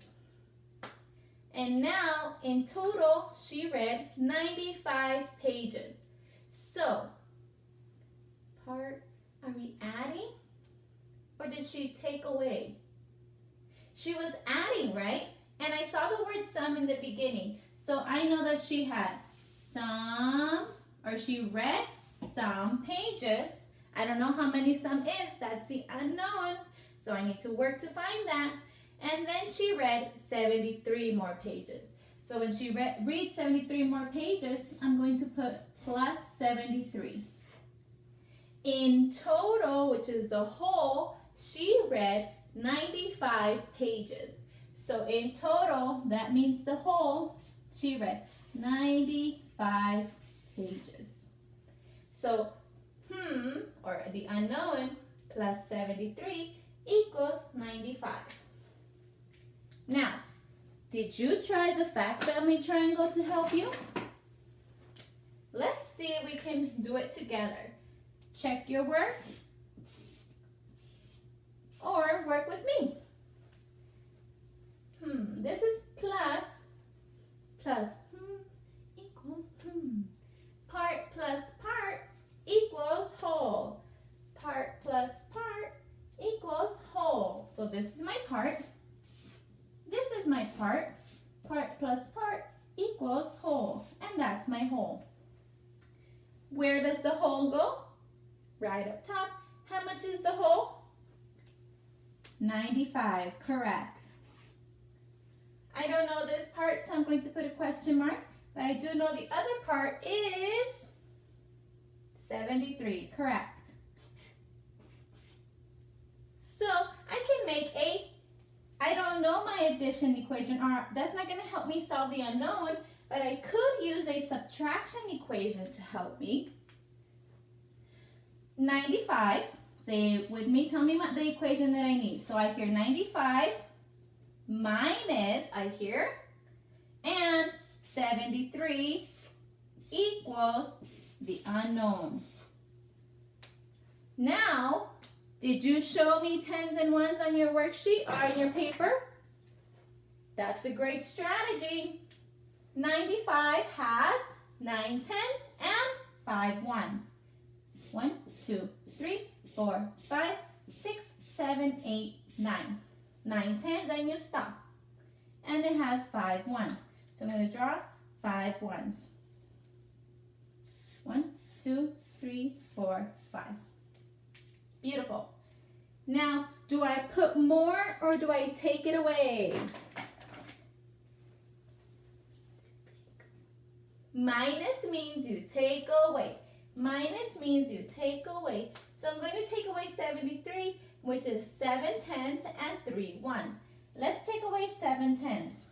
And now, in total, she read 95 pages. So, are we adding? Or did she take away? She was adding, right? And I saw the word some in the beginning. So I know that she had some, or she read some pages. I don't know how many some is. That's the unknown. So I need to work to find that. And then she read 73 more pages. So when she reads 73 more pages, I'm going to put plus 73. In total, which is the whole, she read 95 pages. So in total, that means the whole, she read 95 pages. So, or the unknown, plus 73 equals 95. Now, did you try the fact family triangle to help you? Let's see if we can do it together. Check your work or work with me. This is plus equals part plus part equals whole. Part plus part equals whole. So this is my part. This is my part. Part plus part equals whole. And that's my whole. Where does the whole go? Right up top. How much is the whole? 95, correct. I don't know this part, so I'm going to put a question mark. But I do know the other part is 73, correct. So I can make I don't know my addition equation, or that's not going to help me solve the unknown, but I could use a subtraction equation to help me. 95, say with me, tell me the equation that I need. So I hear 95 minus, I hear, and 73 equals the unknown. Now, did you show me tens and ones on your worksheet or on your paper? That's a great strategy. 95 has 9 tens and 5 ones. 1, 2, 3, 4, 5, 6, 7, 8, 9. 9 tens and you stop. And it has 5 ones. So I'm going to draw 5 ones. 1, 2, 3, 4, 5. Beautiful. Now, do I put more or do I take it away? Minus means you take away. Minus means you take away. So I'm going to take away 73, which is 7 tens and 3 ones. Let's take away 7 tens.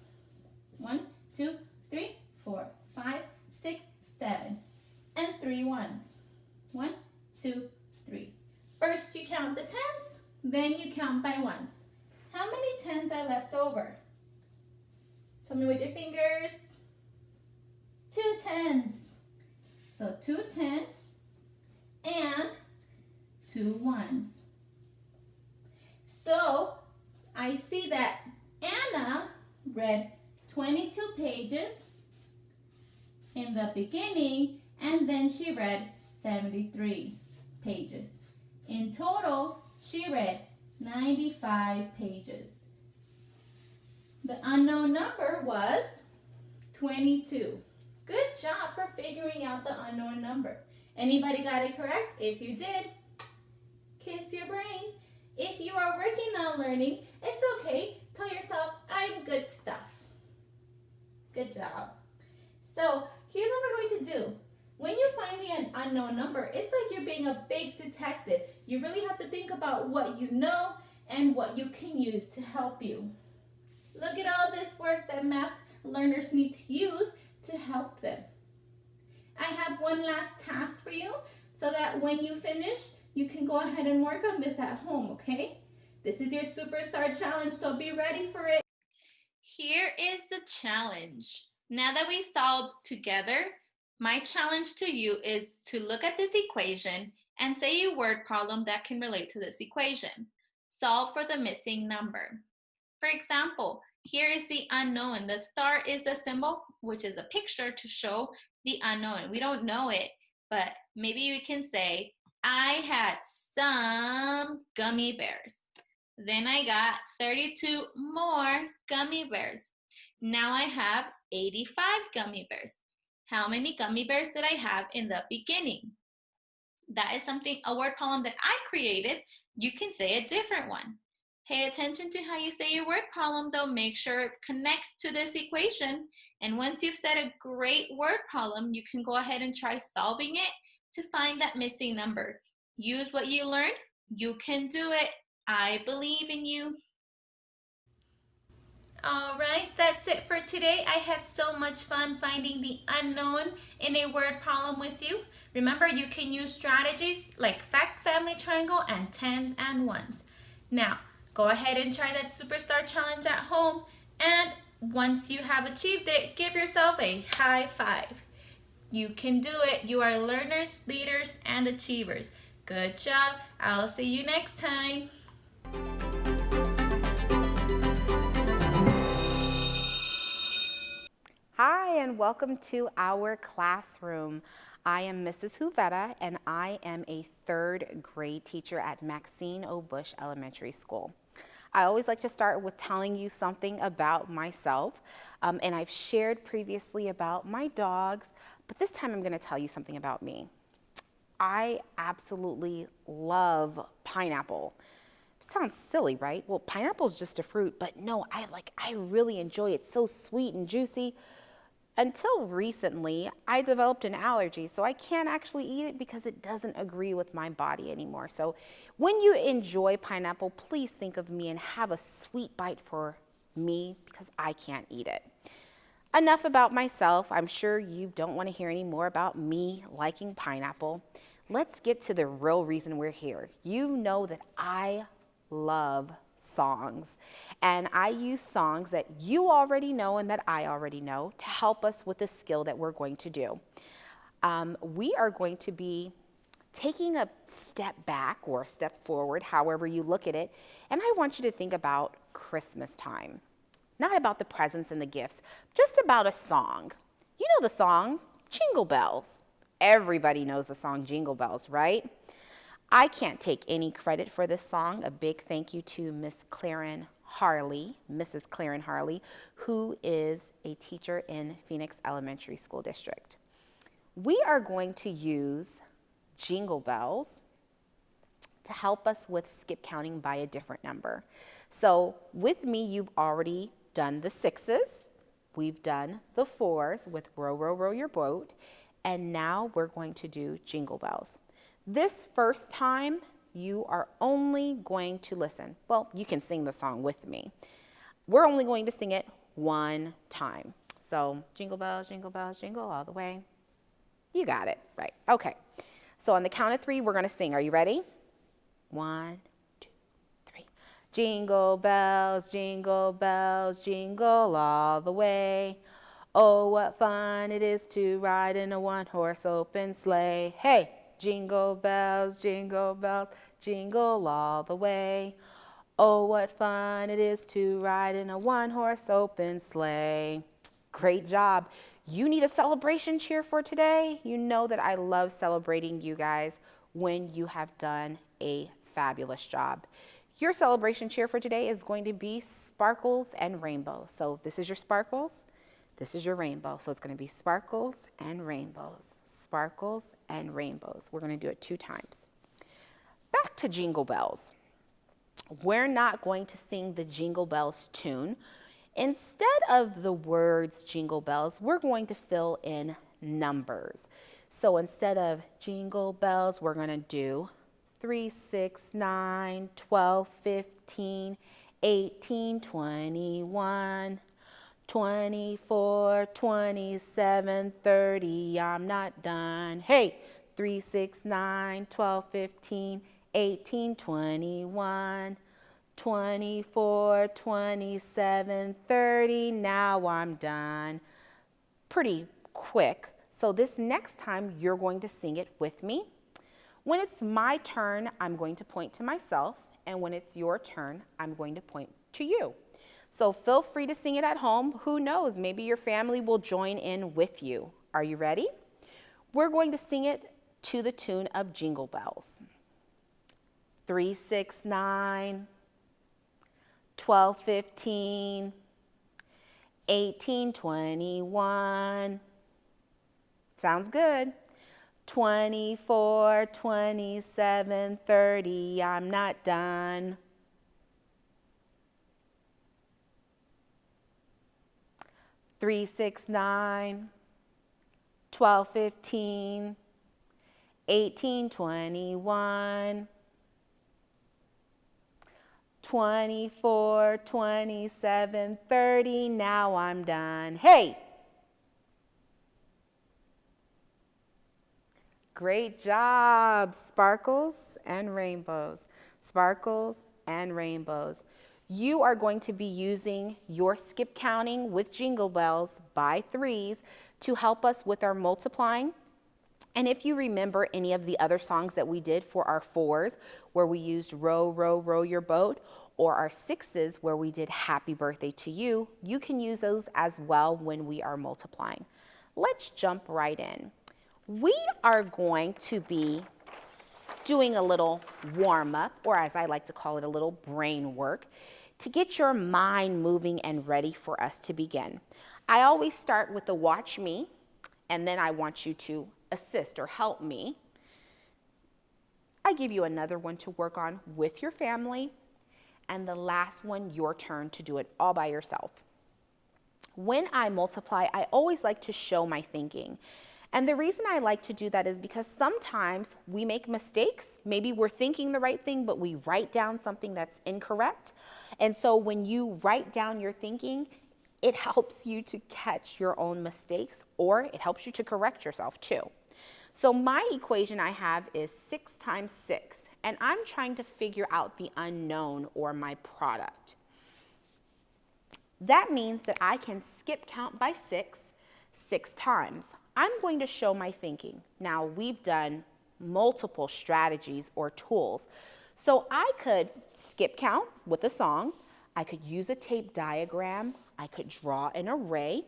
1, 2, 3, 4, 5, 6, 7. And 3 ones. 1, 2, 3. First you count the tens, then you count by ones. How many tens are left over? Tell me with your fingers. 2 tens. So 2 tens and 2 ones. So I see that Anna read 22 pages in the beginning and then she read 73 pages. In total, she read 95 pages. The unknown number was 22. Good job for figuring out the unknown number. Anybody got it correct? If you did, kiss your brain. If you are working on learning, it's okay. Tell yourself, I'm good stuff. Good job. So here's what we're going to do. When you find the unknown number, it's like you're being a big detective. You really have to think about what you know and what you can use to help you. Look at all this work that math learners need to use to help them. I have one last task for you so that when you finish, you can go ahead and work on this at home, okay? This is your Superstar Challenge, so be ready for it. Here is the challenge. Now that we solved together, my challenge to you is to look at this equation and say a word problem that can relate to this equation. Solve for the missing number. For example, here is the unknown. The star is the symbol, which is a picture to show the unknown. We don't know it, but maybe you can say, I had some gummy bears. Then I got 32 more gummy bears. Now I have 85 gummy bears. How many gummy bears did I have in the beginning? That is a word problem that I created. You can say a different one. Pay attention to how you say your word problem, though. Make sure it connects to this equation. And once you've said a great word problem, you can go ahead and try solving it to find that missing number. Use what you learned. You can do it. I believe in you. All right, that's it for today. I had so much fun finding the unknown in a word problem with you. Remember, you can use strategies like fact, family, triangle, and tens and ones. Now, go ahead and try that Superstar Challenge at home. And once you have achieved it, give yourself a high five. You can do it. You are learners, leaders, and achievers. Good job. I'll see you next time. Hi, and welcome to our classroom. I am Mrs. Huvetta, and I am a 3rd grade teacher at Maxine O. Bush Elementary School. I always like to start with telling you something about myself, and I've shared previously about my dogs, but this time I'm going to tell you something about me. I absolutely love pineapple. Sounds silly, right? Well, pineapple is just a fruit, but no, I really enjoy it. It's so sweet and juicy. Until recently, I developed an allergy, so I can't actually eat it because it doesn't agree with my body anymore. So when you enjoy pineapple, please think of me and have a sweet bite for me because I can't eat it. Enough about myself. I'm sure you don't want to hear any more about me liking pineapple. Let's get to the real reason we're here. You know that I love songs. And I use songs that you already know and that I already know to help us with the skill that we're going to do. We are going to be taking a step back or a step forward, however you look at it, and I want you to think about Christmas time. Not about the presents and the gifts, just about a song. You know the song, Jingle Bells. Everybody knows the song Jingle Bells, right? I can't take any credit for this song. A big thank you to Miss Claren Harley, Mrs. Claren Harley, who is a teacher in Phoenix Elementary School District. We are going to use Jingle Bells to help us with skip counting by a different number. So with me, you've already done the 6s. We've done the 4s with row, row, row your boat. And now we're going to do Jingle Bells. This first time, you are only going to listen. Well, you can sing the song with me. We're only going to sing it one time. So jingle bells, jingle all the way. You got it, right? Okay. So on the count of 3, we're going to sing. Are you ready? 1, 2, 3. Jingle bells, jingle all the way. Oh, what fun it is to ride in a one-horse open sleigh. Hey, jingle bells, jingle all the way. Oh, what fun it is to ride in a one-horse open sleigh. Great job. You need a celebration cheer for today. You know that I love celebrating you guys when you have done a fabulous job. Your celebration cheer for today is going to be sparkles and rainbows. So this is your sparkles, this is your rainbow. So it's going to be sparkles and rainbows, sparkles and rainbows. We're going to do it 2 times. Back to Jingle Bells. We're not going to sing the Jingle Bells tune. Instead of the words Jingle Bells, we're going to fill in numbers. So instead of Jingle Bells, we're going to do 3, 6, 9, 12, 15, 18, 21, 24, 27, 30, I'm not done. Hey, 3, 6, 9, 12, 15, 18, 21, 24, 27, 30, now I'm done. Pretty quick. So this next time you're going to sing it with me. When it's my turn, I'm going to point to myself, and when it's your turn, I'm going to point to you. So feel free to sing it at home. Who knows, maybe your family will join in with you. Are you ready? We're going to sing it to the tune of Jingle Bells. 3, 6, 9, 12, 15, 18, 21. Sounds good. 24, 27, 30, I'm not done. 3, 6, 9, 12, 15, 18, 21, 24, 27, 30, now I'm done. Hey! Great job, sparkles and rainbows, sparkles and rainbows. You are going to be using your skip counting with Jingle Bells by 3s to help us with our multiplying. And if you remember any of the other songs that we did for our 4s, where we used row, row, row your boat, or our 6s, where we did happy birthday to you, you can use those as well when we are multiplying. Let's jump right in. We are going to be doing a little warm up, or as I like to call it, a little brain work, to get your mind moving and ready for us to begin. I always start with the watch me, and then I want you to assist or help me. I give you another one to work on with your family, and the last one, your turn to do it all by yourself. When I multiply, I always like to show my thinking. And the reason I like to do that is because sometimes we make mistakes. Maybe we're thinking the right thing, but we write down something that's incorrect. And so when you write down your thinking, it helps you to catch your own mistakes, or it helps you to correct yourself too. So my equation I have is 6 times 6. and I'm trying to figure out the unknown or my product. That means that I can skip count by 6 times. I'm going to show my thinking. Now, we've done multiple strategies or tools. So I could skip count with a song. I could use a tape diagram. I could draw an array.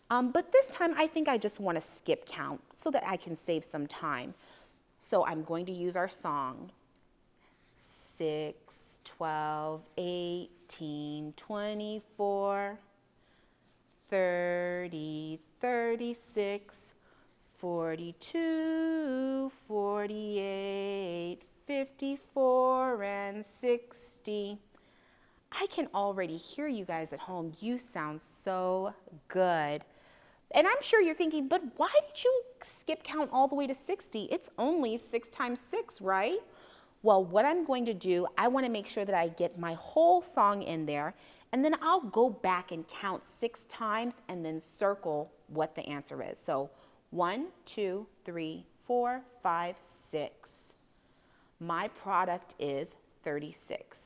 But this time, I think I just want to skip count so that I can save some time. So I'm going to use our song. 6, 12, 18, 24, 30, 36, 42, 48, 54, and 60. I can already hear you guys at home. You sound so good. And I'm sure you're thinking, but why did you skip count all the way to 60? It's only 6 times 6, right? Well, what I'm going to do, I want to make sure that I get my whole song in there, and then I'll go back and count 6 times and then circle what the answer is. So 1, 2, 3, 4, 5, 6. My product is 36.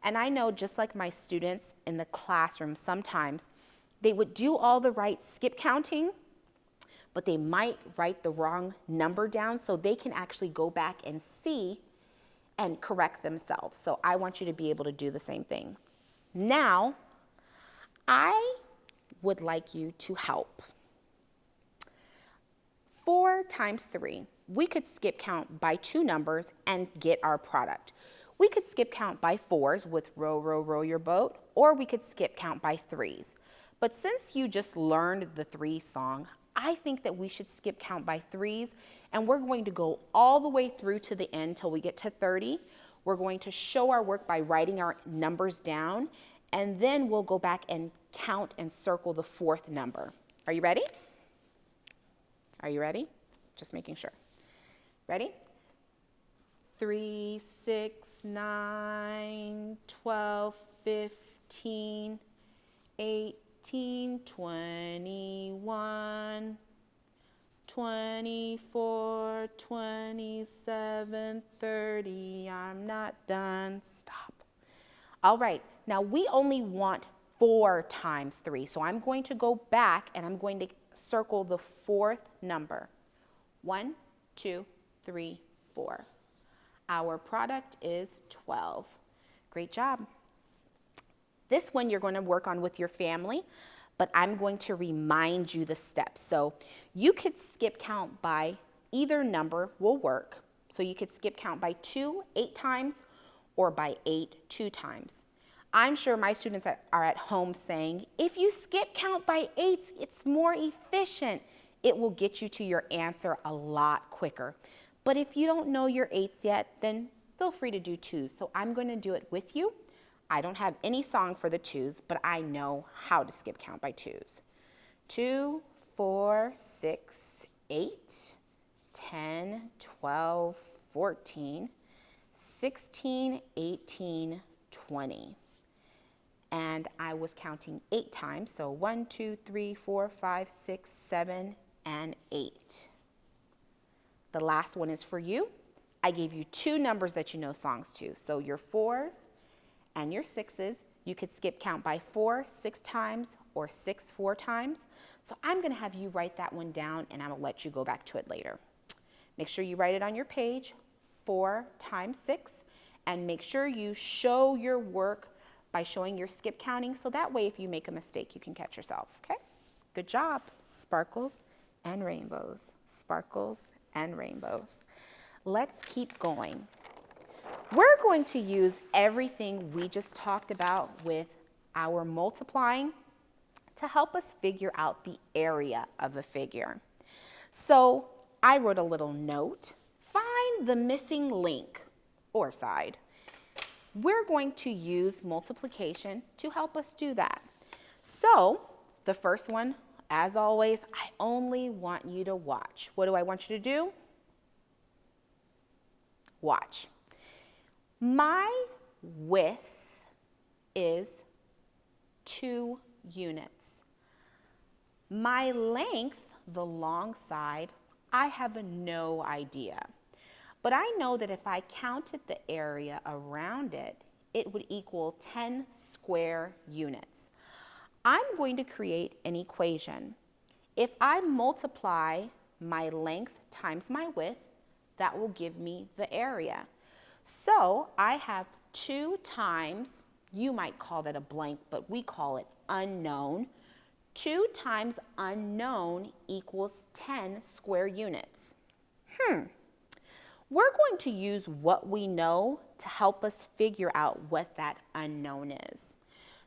And I know, just like my students in the classroom, sometimes they would do all the right skip counting, but they might write the wrong number down, so they can actually go back and see and correct themselves. So I want you to be able to do the same thing. Now, I would like you to help. 4 times 3. We could skip count by 2 numbers and get our product. We could skip count by 4s with row, row, row your boat, or we could skip count by 3s. But since you just learned the 3 song, I think that we should skip count by 3s, and we're going to go all the way through to the end till we get to 30. We're going to show our work by writing our numbers down, and then we'll go back and count and circle the 4th number. Are you ready? Are you ready? Just making sure. Ready? 3, 6, 9, 12, 15, 18, 21, 24, 27, 30. I'm not done. Stop. All right. Now we only want 4 times 3. So I'm going to go back and I'm going to circle the 4th number. 1, 2, 3, 4. Our product is 12. Great job. This one you're going to work on with your family, but I'm going to remind you the steps. So you could skip count by either number will work. So you could skip count by 2 8 times or by 8 2 times. I'm sure my students are at home saying, if you skip count by 8s, it's more efficient. It will get you to your answer a lot quicker. But if you don't know your 8s yet, then feel free to do 2s. So I'm going to do it with you. I don't have any song for the 2s, but I know how to skip count by 2s. 2, 4, 6, 8, 10, 12, 14, 16, 18, 20. And I was counting 8 times, so 1, 2, 3, 4, 5, 6, 7, and 8. The last one is for you. I gave you 2 numbers that you know songs to. So your 4s and your 6s, you could skip count by 4 6 times or 6 4 times. So I'm going to have you write that one down, and I'm going to let you go back to it later. Make sure you write it on your page, 4 times 6, and make sure you show your work by showing your skip counting, so that way if you make a mistake, you can catch yourself, okay? Good job. Sparkles and rainbows. Sparkles and rainbows. Let's keep going. We're going to use everything we just talked about with our multiplying to help us figure out the area of a figure. So I wrote a little note. Find the missing link or side. We're going to use multiplication to help us do that. So the first one, as always, I only want you to watch. What do I want you to do? Watch. My width is 2 units. My length, the long side, I have no idea. but I know that if I counted the area around it, it would equal 10 square units. I'm going to create an equation. If I multiply my length times my width, that will give me the area. So I have 2 times, you might call that a blank, but we call it unknown. 2 times unknown equals 10 square units. We're going to use what we know to help us figure out what that unknown is.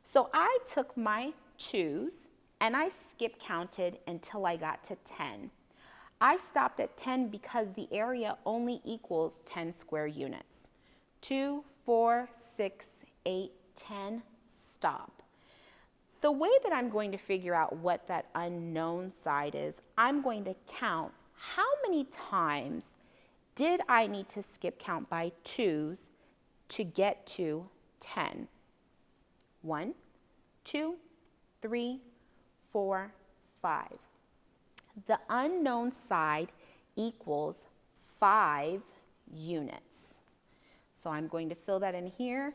So I took my 2's and I skip counted until I got to 10. I stopped at 10 because the area only equals 10 square units. 2, 4, 6, 8, 10, stop. The way that I'm going to figure out what that unknown side is, I'm going to count how many times did I need to skip count by 2's to get to 10. 1, 2, 3, 4, 5. The unknown side equals 5 units. So I'm going to fill that in here.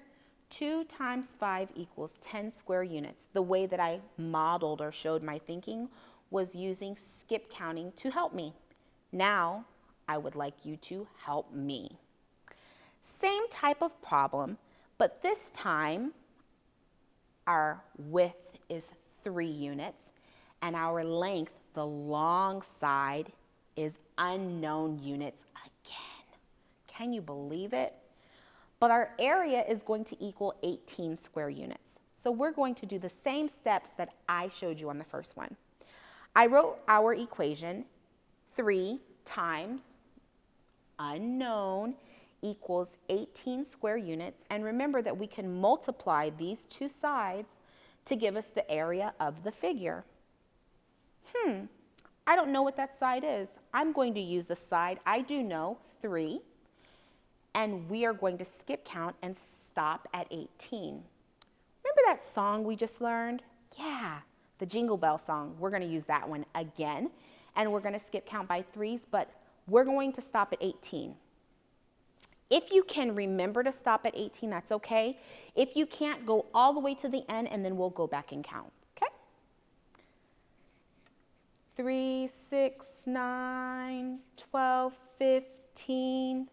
2 times 5 equals 10 square units. The way that I modeled or showed my thinking was using skip counting to help me. Now, I would like you to help me. Same type of problem, but this time our width is 3 units and our length, the long side, is unknown units again. Can you believe it? But our area is going to equal 18 square units. So we're going to do the same steps that I showed you on the first one. I wrote our equation, 3 times unknown equals 18 square units. And remember that we can multiply these 2 sides to give us the area of the figure. I don't know what that side is. I'm going to use the side I do know, 3, and we are going to skip count and stop at 18. Remember that song we just learned? Yeah, the Jingle Bell song. We're going to use that one again, and we're going to skip count by 3's, but we're going to stop at 18. If you can remember to stop at 18, that's okay. If you can't, go all the way to the end, and then we'll go back and count, okay? 3, 6, 9, 12, 15,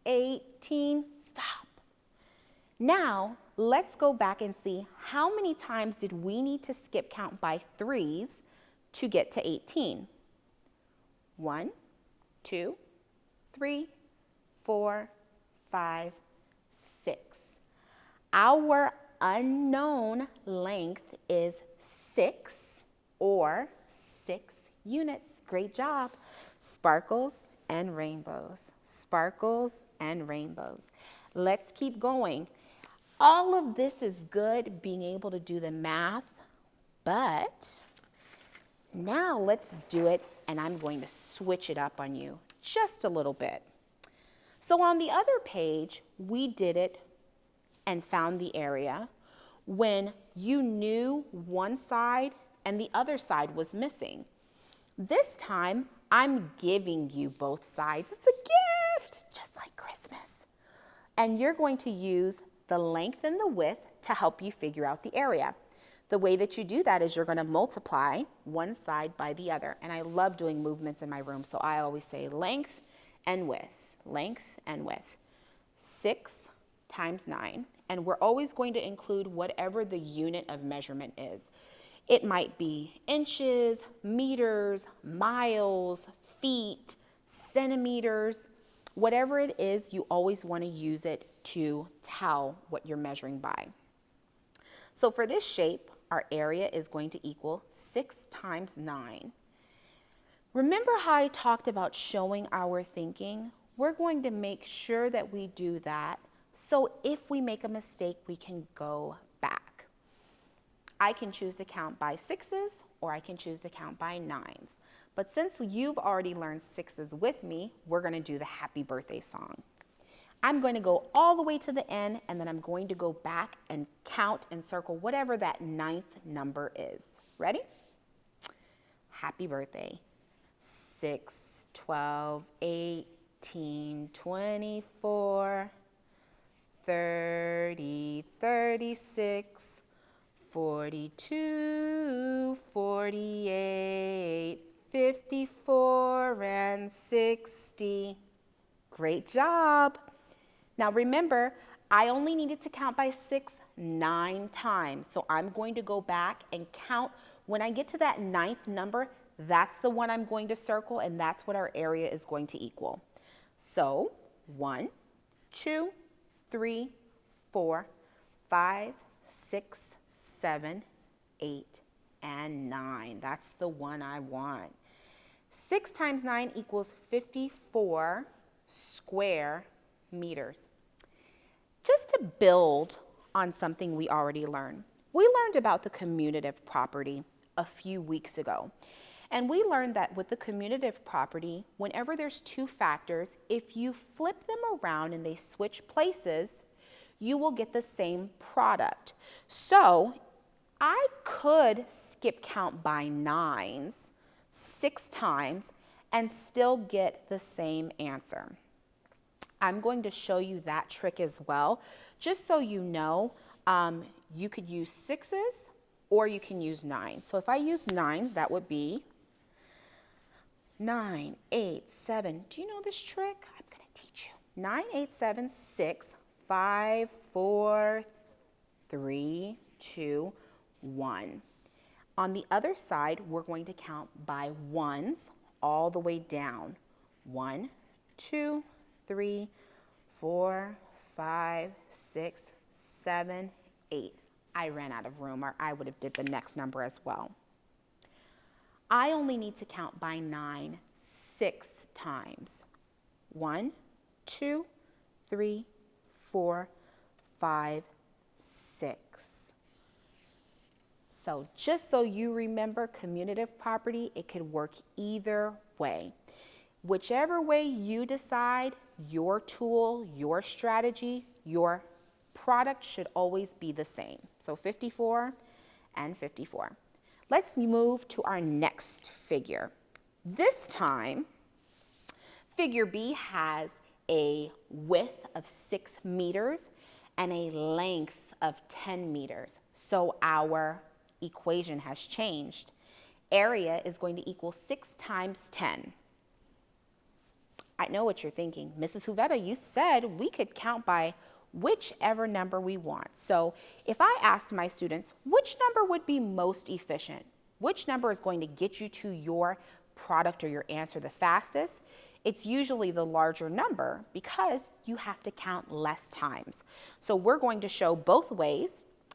18, stop. Now, let's go back and see how many times did we need to skip count by 3's to get to 18. 1, 2, 3, 4, 5, 6. Our unknown length is 6 or 6 units. Great job. Sparkles and rainbows. Sparkles and rainbows. Let's keep going. All of this is good, being able to do the math, but now let's do it, and I'm going to switch it up on you just a little bit. So on the other page, we did it and found the area when you knew one side and the other side was missing. This time, I'm giving you both sides. It's a gift, just like Christmas. And you're going to use the length and the width to help you figure out the area. The way that you do that is you're going to multiply one side by the other. And I love doing movements in my room, so I always say length and width, length and width. 6 times 9. And we're always going to include whatever the unit of measurement is. It might be inches, meters, miles, feet, centimeters. Whatever it is, you always want to use it to tell what you're measuring by. So for this shape, our area is going to equal 6 times 9. Remember how I talked about showing our thinking? We're going to make sure that we do that, so if we make a mistake, we can go back. I can choose to count by 6's, or I can choose to count by 9's. But since you've already learned 6's with me, we're going to do the happy birthday song. I'm going to go all the way to the end, and then I'm going to go back and count and circle whatever that 9th number is. Ready? Happy birthday. 6, 12, 8, 18, 24, 30, 36, 42, 48, 54, and 60. Great job. Now remember, I only needed to count by 6 9 times. So I'm going to go back and count. When I get to that 9th number, that's the one I'm going to circle, and that's what our area is going to equal. So 1, 2, 3, 4, 5, 6, 7, 8, and 9. That's the one I want. 6 times 9 equals 54 square meters. Just to build on something we already learned, we learned about the commutative property a few weeks ago. And we learned that with the commutative property, whenever there's two factors, if you flip them around and they switch places, you will get the same product. So I could skip count by 9s 6 times and still get the same answer. I'm going to show you that trick as well, just so you know. You could use 6s or you can use 9s. So if I use 9s, that would be 9, 8, 7. Do you know this trick? I'm going to teach you. 9, 8, 7, 6, 5, 4, 3, 2, 1. On the other side, we're going to count by 1s all the way down. 1, 2, 3, 4, 5, 6, 7, 8. I ran out of room, or I would have did the next number as well. I only need to count by 9 6 times. 1, 2, 3, 4, 5, 6. So just so you remember commutative property, it could work either way. Whichever way you decide, your tool, your strategy, your product should always be the same. So 54 and 54. Let's move to our next figure. This time, figure B has a width of 6 meters and a length of 10 meters. So our equation has changed. Area is going to equal 6 times 10. I know what you're thinking. Mrs. Huvetta, you said we could count by whichever number we want. So if I asked my students, which number would be most efficient? Which number is going to get you to your product or your answer the fastest? It's usually the larger number because you have to count less times. So we're going to show both ways,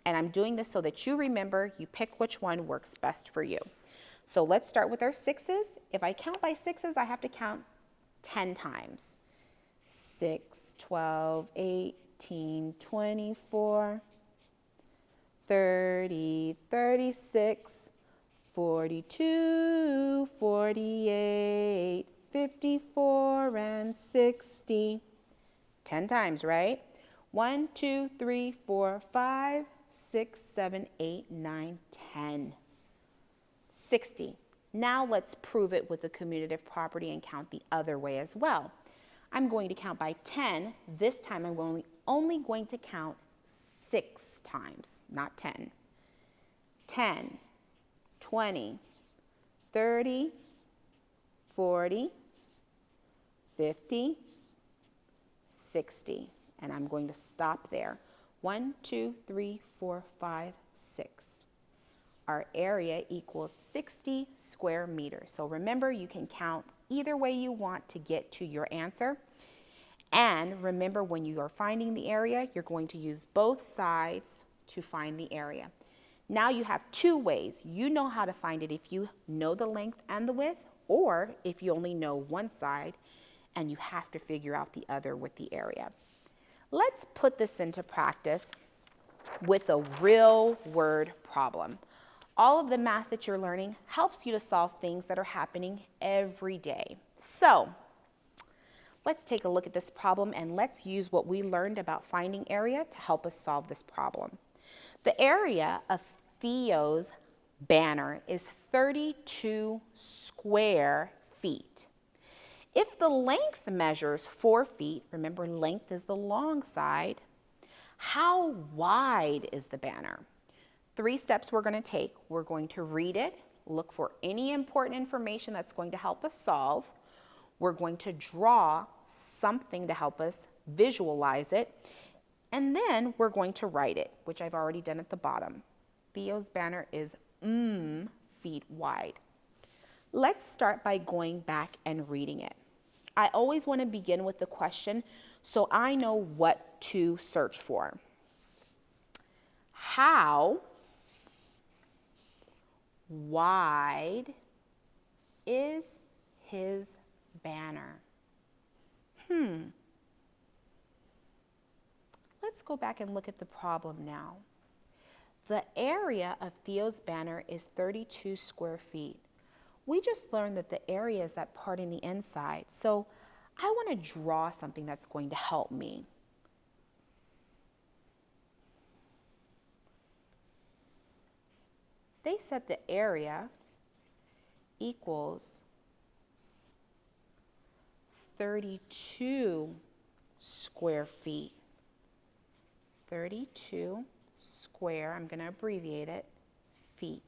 and I'm doing this so that you remember, you pick which one works best for you. So let's start with our 6s. If I count by 6s, I have to count 10 times. 6, 12, 18, 24, 30, 36, 42, 48, 54, and 60. 10 times, right? 1, 2, 3, 4, 5, 6, 7, 8, 9, 10. 60. Now let's prove it with the commutative property and count the other way as well. I'm going to count by 10. This time I'm only going to count 6 times, not 10. 10, 20, 30, 40, 50, 60. And I'm going to stop there. 1, 2, 3, 4, 5, 6. Our area equals 60 square meters. So remember, you can count either way you want to get to your answer. And remember, when you are finding the area, you're going to use both sides to find the area. Now you have two ways. You know how to find it if you know the length and the width, or if you only know one side and you have to figure out the other with the area. Let's put this into practice with a real word problem. All of the math that you're learning helps you to solve things that are happening every day. So let's take a look at this problem and let's use what we learned about finding area to help us solve this problem. The area of Theo's banner is 32 square feet. If the length measures 4 feet, remember length is the long side, how wide is the banner? 3 steps we're going to take. We're going to read it, look for any important information that's going to help us solve. We're going to draw something to help us visualize it. And then we're going to write it, which I've already done at the bottom. Theo's banner is feet wide. Let's start by going back and reading it. I always want to begin with the question so I know what to search for. How wide is his banner? Let's go back and look at the problem now. The area of Theo's banner is 32 square feet. We just learned that the area is that part in the inside. So I want to draw something that's going to help me. They said the area equals 32 square feet. 32 square, I'm going to abbreviate it, feet.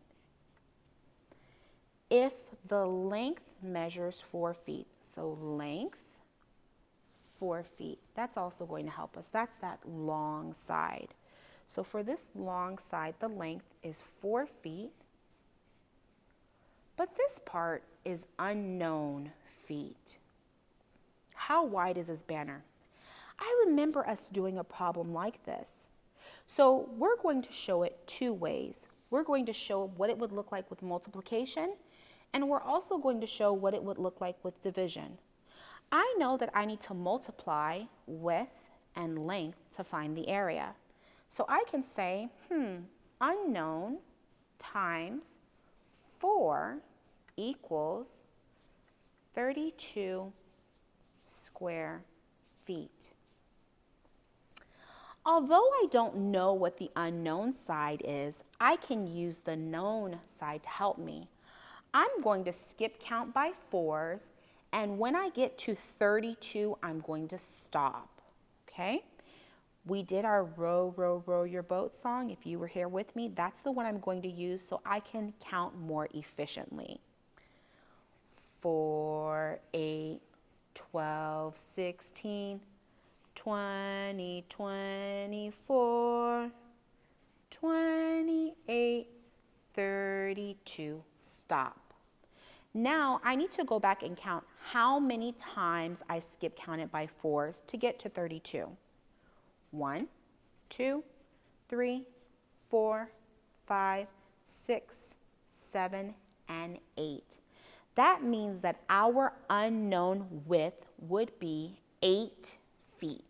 If the length measures 4 feet, so length, 4 feet, that's also going to help us. That's that long side. So for this long side, the length is 4 feet, but this part is unknown feet. How wide is his banner? I remember us doing a problem like this. So we're going to show it 2 ways. We're going to show what it would look like with multiplication, and we're also going to show what it would look like with division. I know that I need to multiply width and length to find the area. So I can say, unknown times 4 equals 32 square feet. Although I don't know what the unknown side is, I can use the known side to help me. I'm going to skip count by 4s, and when I get to 32, I'm going to stop, okay? We did our row, row, row your boat song. If you were here with me, that's the one I'm going to use so I can count more efficiently. 4, 8, 12, 16, 20, 24, 28, 32, stop. Now I need to go back and count how many times I skip counted by 4s to get to 32. 1, 2, 3, 4, 5, 6, 7, and 8. That means that our unknown width would be 8 feet.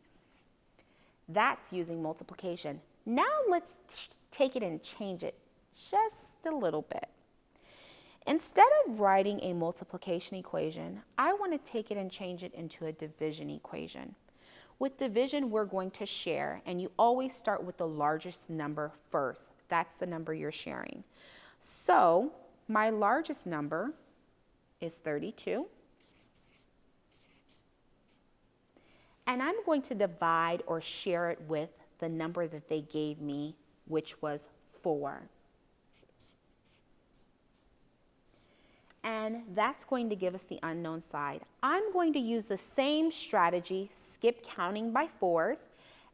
That's using multiplication. Now let's take it and change it just a little bit. Instead of writing a multiplication equation, I want to take it and change it into a division equation. With division, we're going to share, and you always start with the largest number first. That's the number you're sharing. So my largest number is 32. And I'm going to divide or share it with the number that they gave me, which was 4. And that's going to give us the unknown side. I'm going to use the same strategy, skip counting by 4s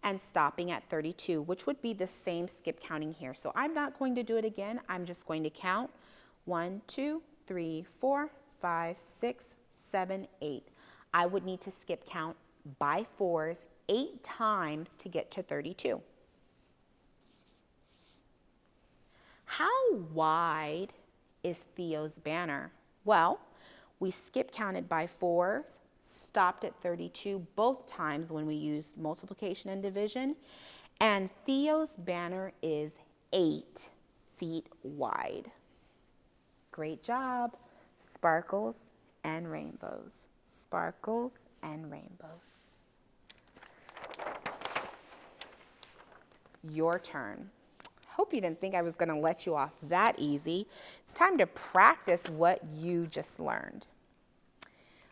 and stopping at 32, which would be the same skip counting here. So I'm not going to do it again. I'm just going to count 1, 2, 3, 4, 5, 6, 7, 8. I would need to skip count by 4s 8 times to get to 32. How wide is Theo's banner? Well, we skip counted by 4s, stopped at 32 both times when we used multiplication and division, and Theo's banner is 8 feet wide. Great job. Sparkles and rainbows. Sparkles and rainbows. Your turn. Hope you didn't think I was going to let you off that easy. It's time to practice what you just learned.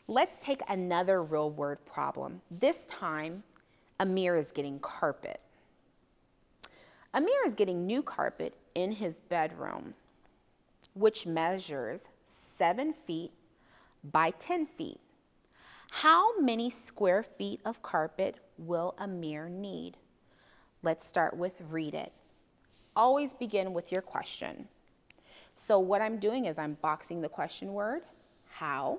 Let's take another real word problem. This time, Amir is getting carpet. Amir is getting new carpet in his bedroom, which measures 7 feet by 10 feet. How many square feet of carpet will Amir need? Let's start with read it. Always begin with your question. So what I'm doing is I'm boxing the question word, how.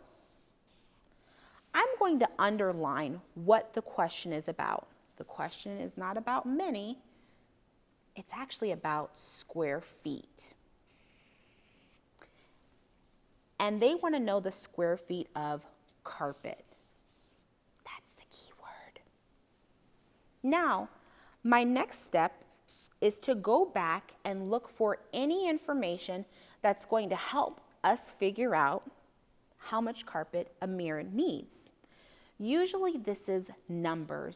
I'm going to underline what the question is about. The question is not about many, it's actually about square feet. And they want to know the square feet of carpet. That's the key word. Now, my next step is to go back and look for any information that's going to help us figure out how much carpet Amir needs. Usually this is numbers,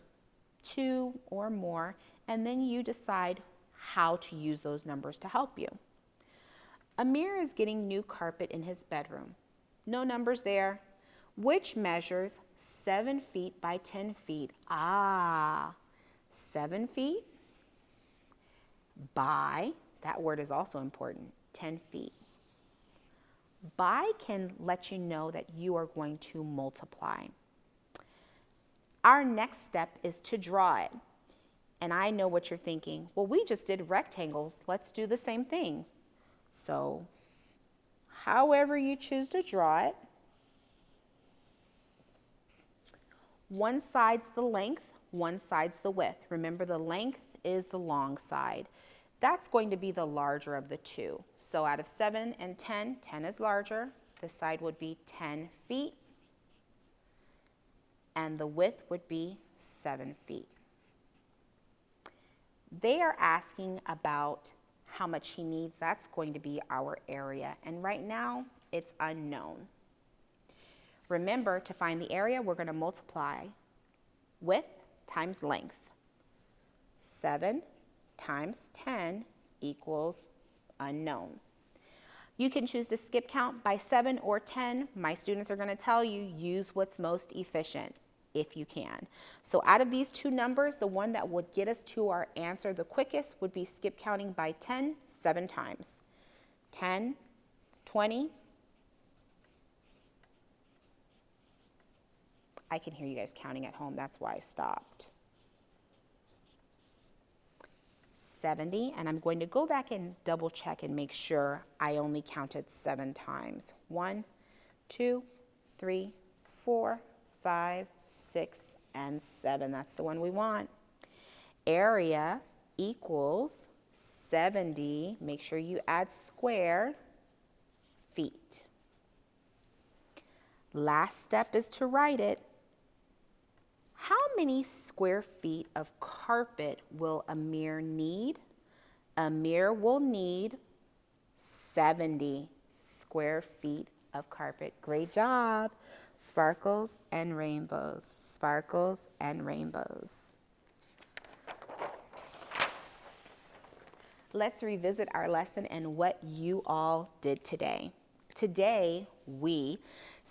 2 or more, and then you decide how to use those numbers to help you. Amir is getting new carpet in his bedroom. No numbers there, which measures 7 feet by 10 feet. 7 feet by, that word is also important, 10 feet. By can let you know that you are going to multiply. Our next step is to draw it. And I know what you're thinking. Well, we just did rectangles. Let's do the same thing. So, however you choose to draw it, one side's the length, one side's the width. Remember, the length is the long side. That's going to be the larger of the two. So out of 7 and 10, 10 is larger. This side would be 10 feet. And the width would be 7 feet. They are asking about how much he needs. That's going to be our area. And right now, it's unknown. Remember, to find the area, we're going to multiply width times length. 7 times 10 equals unknown. You can choose to skip count by 7 or 10. My students are going to tell you, use what's most efficient if you can. So out of these two numbers, the one that would get us to our answer the quickest would be skip counting by 10, 7 times. 10, 20. I can hear you guys counting at home, that's why I stopped. 70, and I'm going to go back and double check and make sure I only counted 7 times. 1, 2, 3, 4, 5, 6, and 7. That's the one we want. Area equals 70. Make sure you add square feet. Last step is to write it. How many square feet of carpet will Amir need? Amir will need 70 square feet of carpet. Great job. Sparkles and rainbows. Sparkles and rainbows. Let's revisit our lesson and what you all did today. Today, we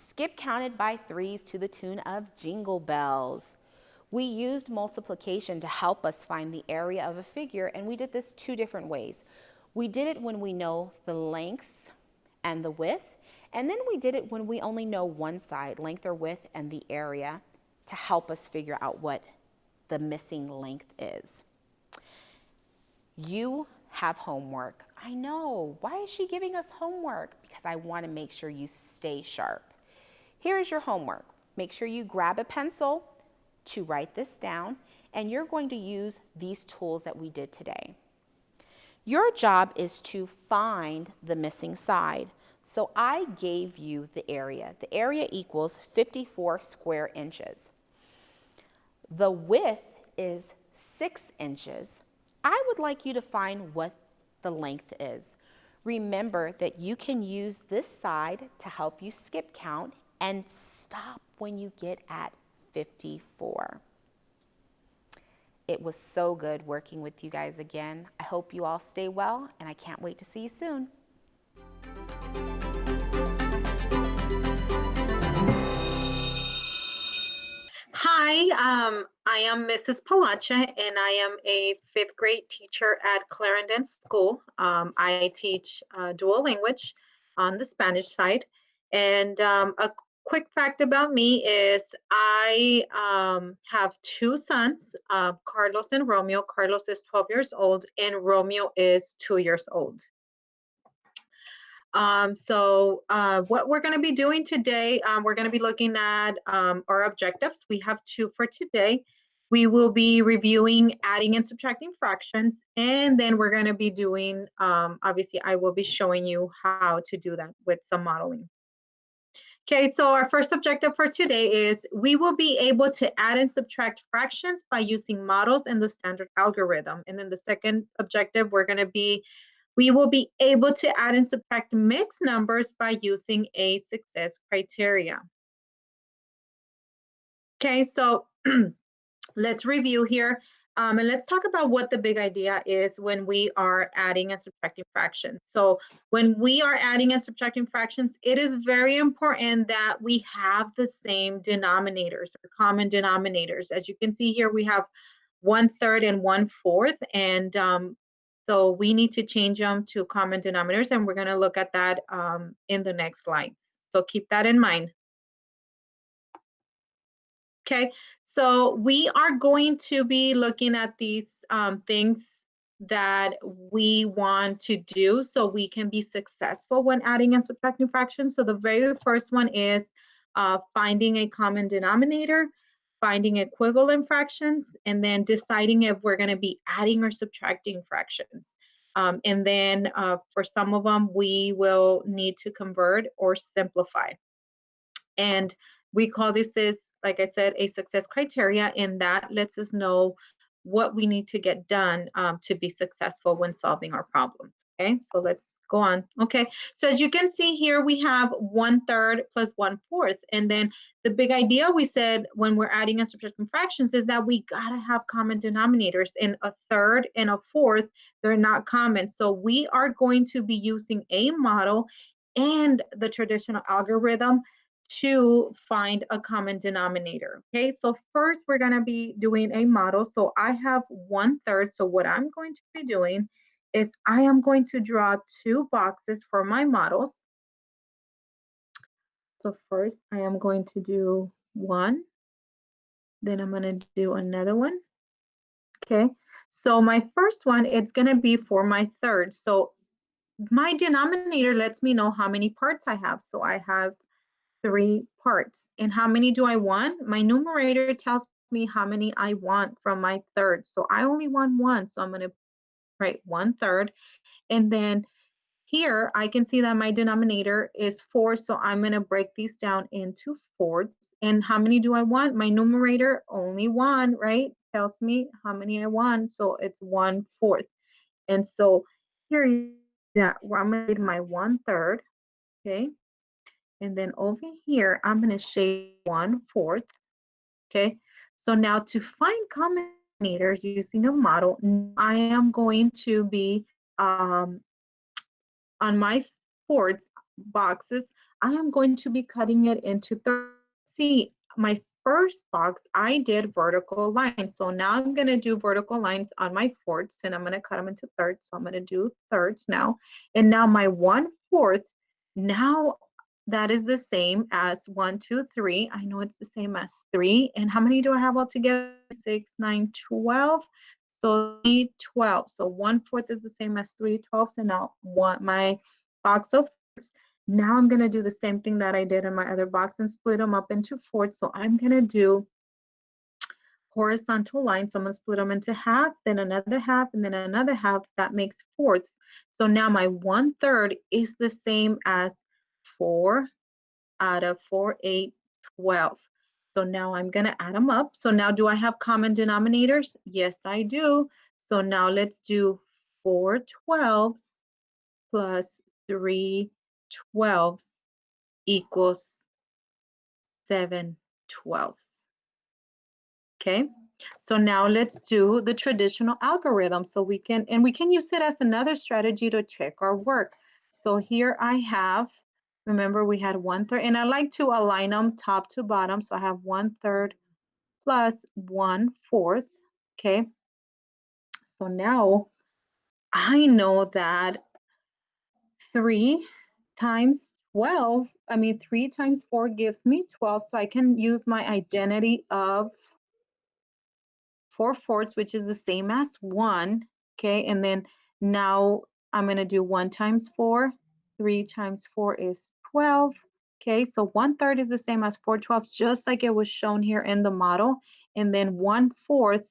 skip counted by 3s to the tune of Jingle Bells. We used multiplication to help us find the area of a figure, and we did this 2 different ways. We did it when we know the length and the width, and then we did it when we only know one side, length or width, and the area, to help us figure out what the missing length is. You have homework. I know. Why is she giving us homework? Because I want to make sure you stay sharp. Here is your homework. Make sure you grab a pencil to write this down, and you're going to use these tools that we did today. Your job is to find the missing side. So I gave you the area. The area equals 54 square inches. The width is 6 inches. I would like you to find what the length is. Remember that you can use this side to help you skip count and stop when you get at 54. It was so good working with you guys again. I hope you all stay well, and I can't wait to see you soon. I am Mrs. Palacha, and I am a fifth grade teacher at Clarendon School. I teach dual language on the Spanish side. And a quick fact about me is I have two sons, Carlos and Romeo. Carlos is 12 years old, and Romeo is 2 years old. What we're going to be doing today, we're going to be looking at our objectives. We have two for today. We will be reviewing adding and subtracting fractions, and then we're going to be doing, obviously, I will be showing you how to do that with some modeling. Okay, so our first objective for today is we will be able to add and subtract fractions by using models and the standard algorithm. And then the second objective, we will be able to add and subtract mixed numbers by using a success criteria. Okay, so let's review here. And let's talk about what the big idea is when we are adding and subtracting fractions. So when we are adding and subtracting fractions, it is very important that we have the same denominators or common denominators. As you can see here, we have 1/3 and 1/4. And so we need to change them to common denominators, and we're going to look at that in the next slides. So keep that in mind. Okay, so we are going to be looking at these things that we want to do so we can be successful when adding and subtracting fractions. So the very first one is finding a common denominator, finding equivalent fractions, and then deciding if we're going to be adding or subtracting fractions. And then for some of them, we will need to convert or simplify. And we call this is, like I said, a success criteria, and that lets us know what we need to get done to be successful when solving our problems. Okay, so let's go on. Okay, so as you can see here, we have 1/3 plus 1/4. And then the big idea we said when we're adding and subtracting fractions is that we gotta have common denominators, and 1/3 and 1/4, they're not common. So we are going to be using a model and the traditional algorithm to find a common denominator. Okay, so first we're going to be doing a model. So I have 1/3. So what I'm going to be doing is I am going to draw two boxes for my models. So first I am going to do one, then I'm going to do another one. Okay, so my first one, it's going to be for my third. So my denominator lets me know how many parts I have. So I have 3 parts. And how many do I want? My numerator tells me how many I want from my third. So I only want 1. So I'm going to write 1/3. And then here I can see that my denominator is 4. So I'm going to break these down into fourths. And how many do I want? My numerator, only 1, right? Tells me how many I want. So it's 1/4. And so here I'm going to get my 1/3. Okay. And then over here, I'm going to shade 1/4. Okay. So now to find common denominators using a model, I am going to be on my fourths boxes, I am going to be cutting it into thirds. See, my first box, I did vertical lines. So now I'm going to do vertical lines on my fourths, and I'm going to cut them into thirds. So I'm going to do thirds now. And now my 1/4, now that is the same as 1, 2, 3. I know it's the same as 3. And how many do I have altogether? 6, 9, 12. So 3/12. So 1/4 is the same as 3/12. So now my box of fourths. Now I'm going to do the same thing that I did in my other box and split them up into fourths. So I'm going to do horizontal lines. So I'm going to split them into half, then another half, and then another half. That makes fourths. So now my 1/3 is the same as 4 out of 4, 8, 12. So now I'm going to add them up. So now do I have common denominators? Yes, I do. So now let's do 4/12 plus 3/12 equals 7/12. Okay, so now let's do the traditional algorithm so we can use it as another strategy to check our work. So here I have, remember we had 1/3, and I like to align them top to bottom. So I have 1/3, plus 1/4. Okay, so now I know that 3 times 3 times 4 gives me 12. So I can use my identity of 4/4, which is the same as 1. Okay, and then now I'm going to do 1 times 4. 3 times 4 is 12. Okay, so 1/3 is the same as 4/12, just like it was shown here in the model. And then 1/4,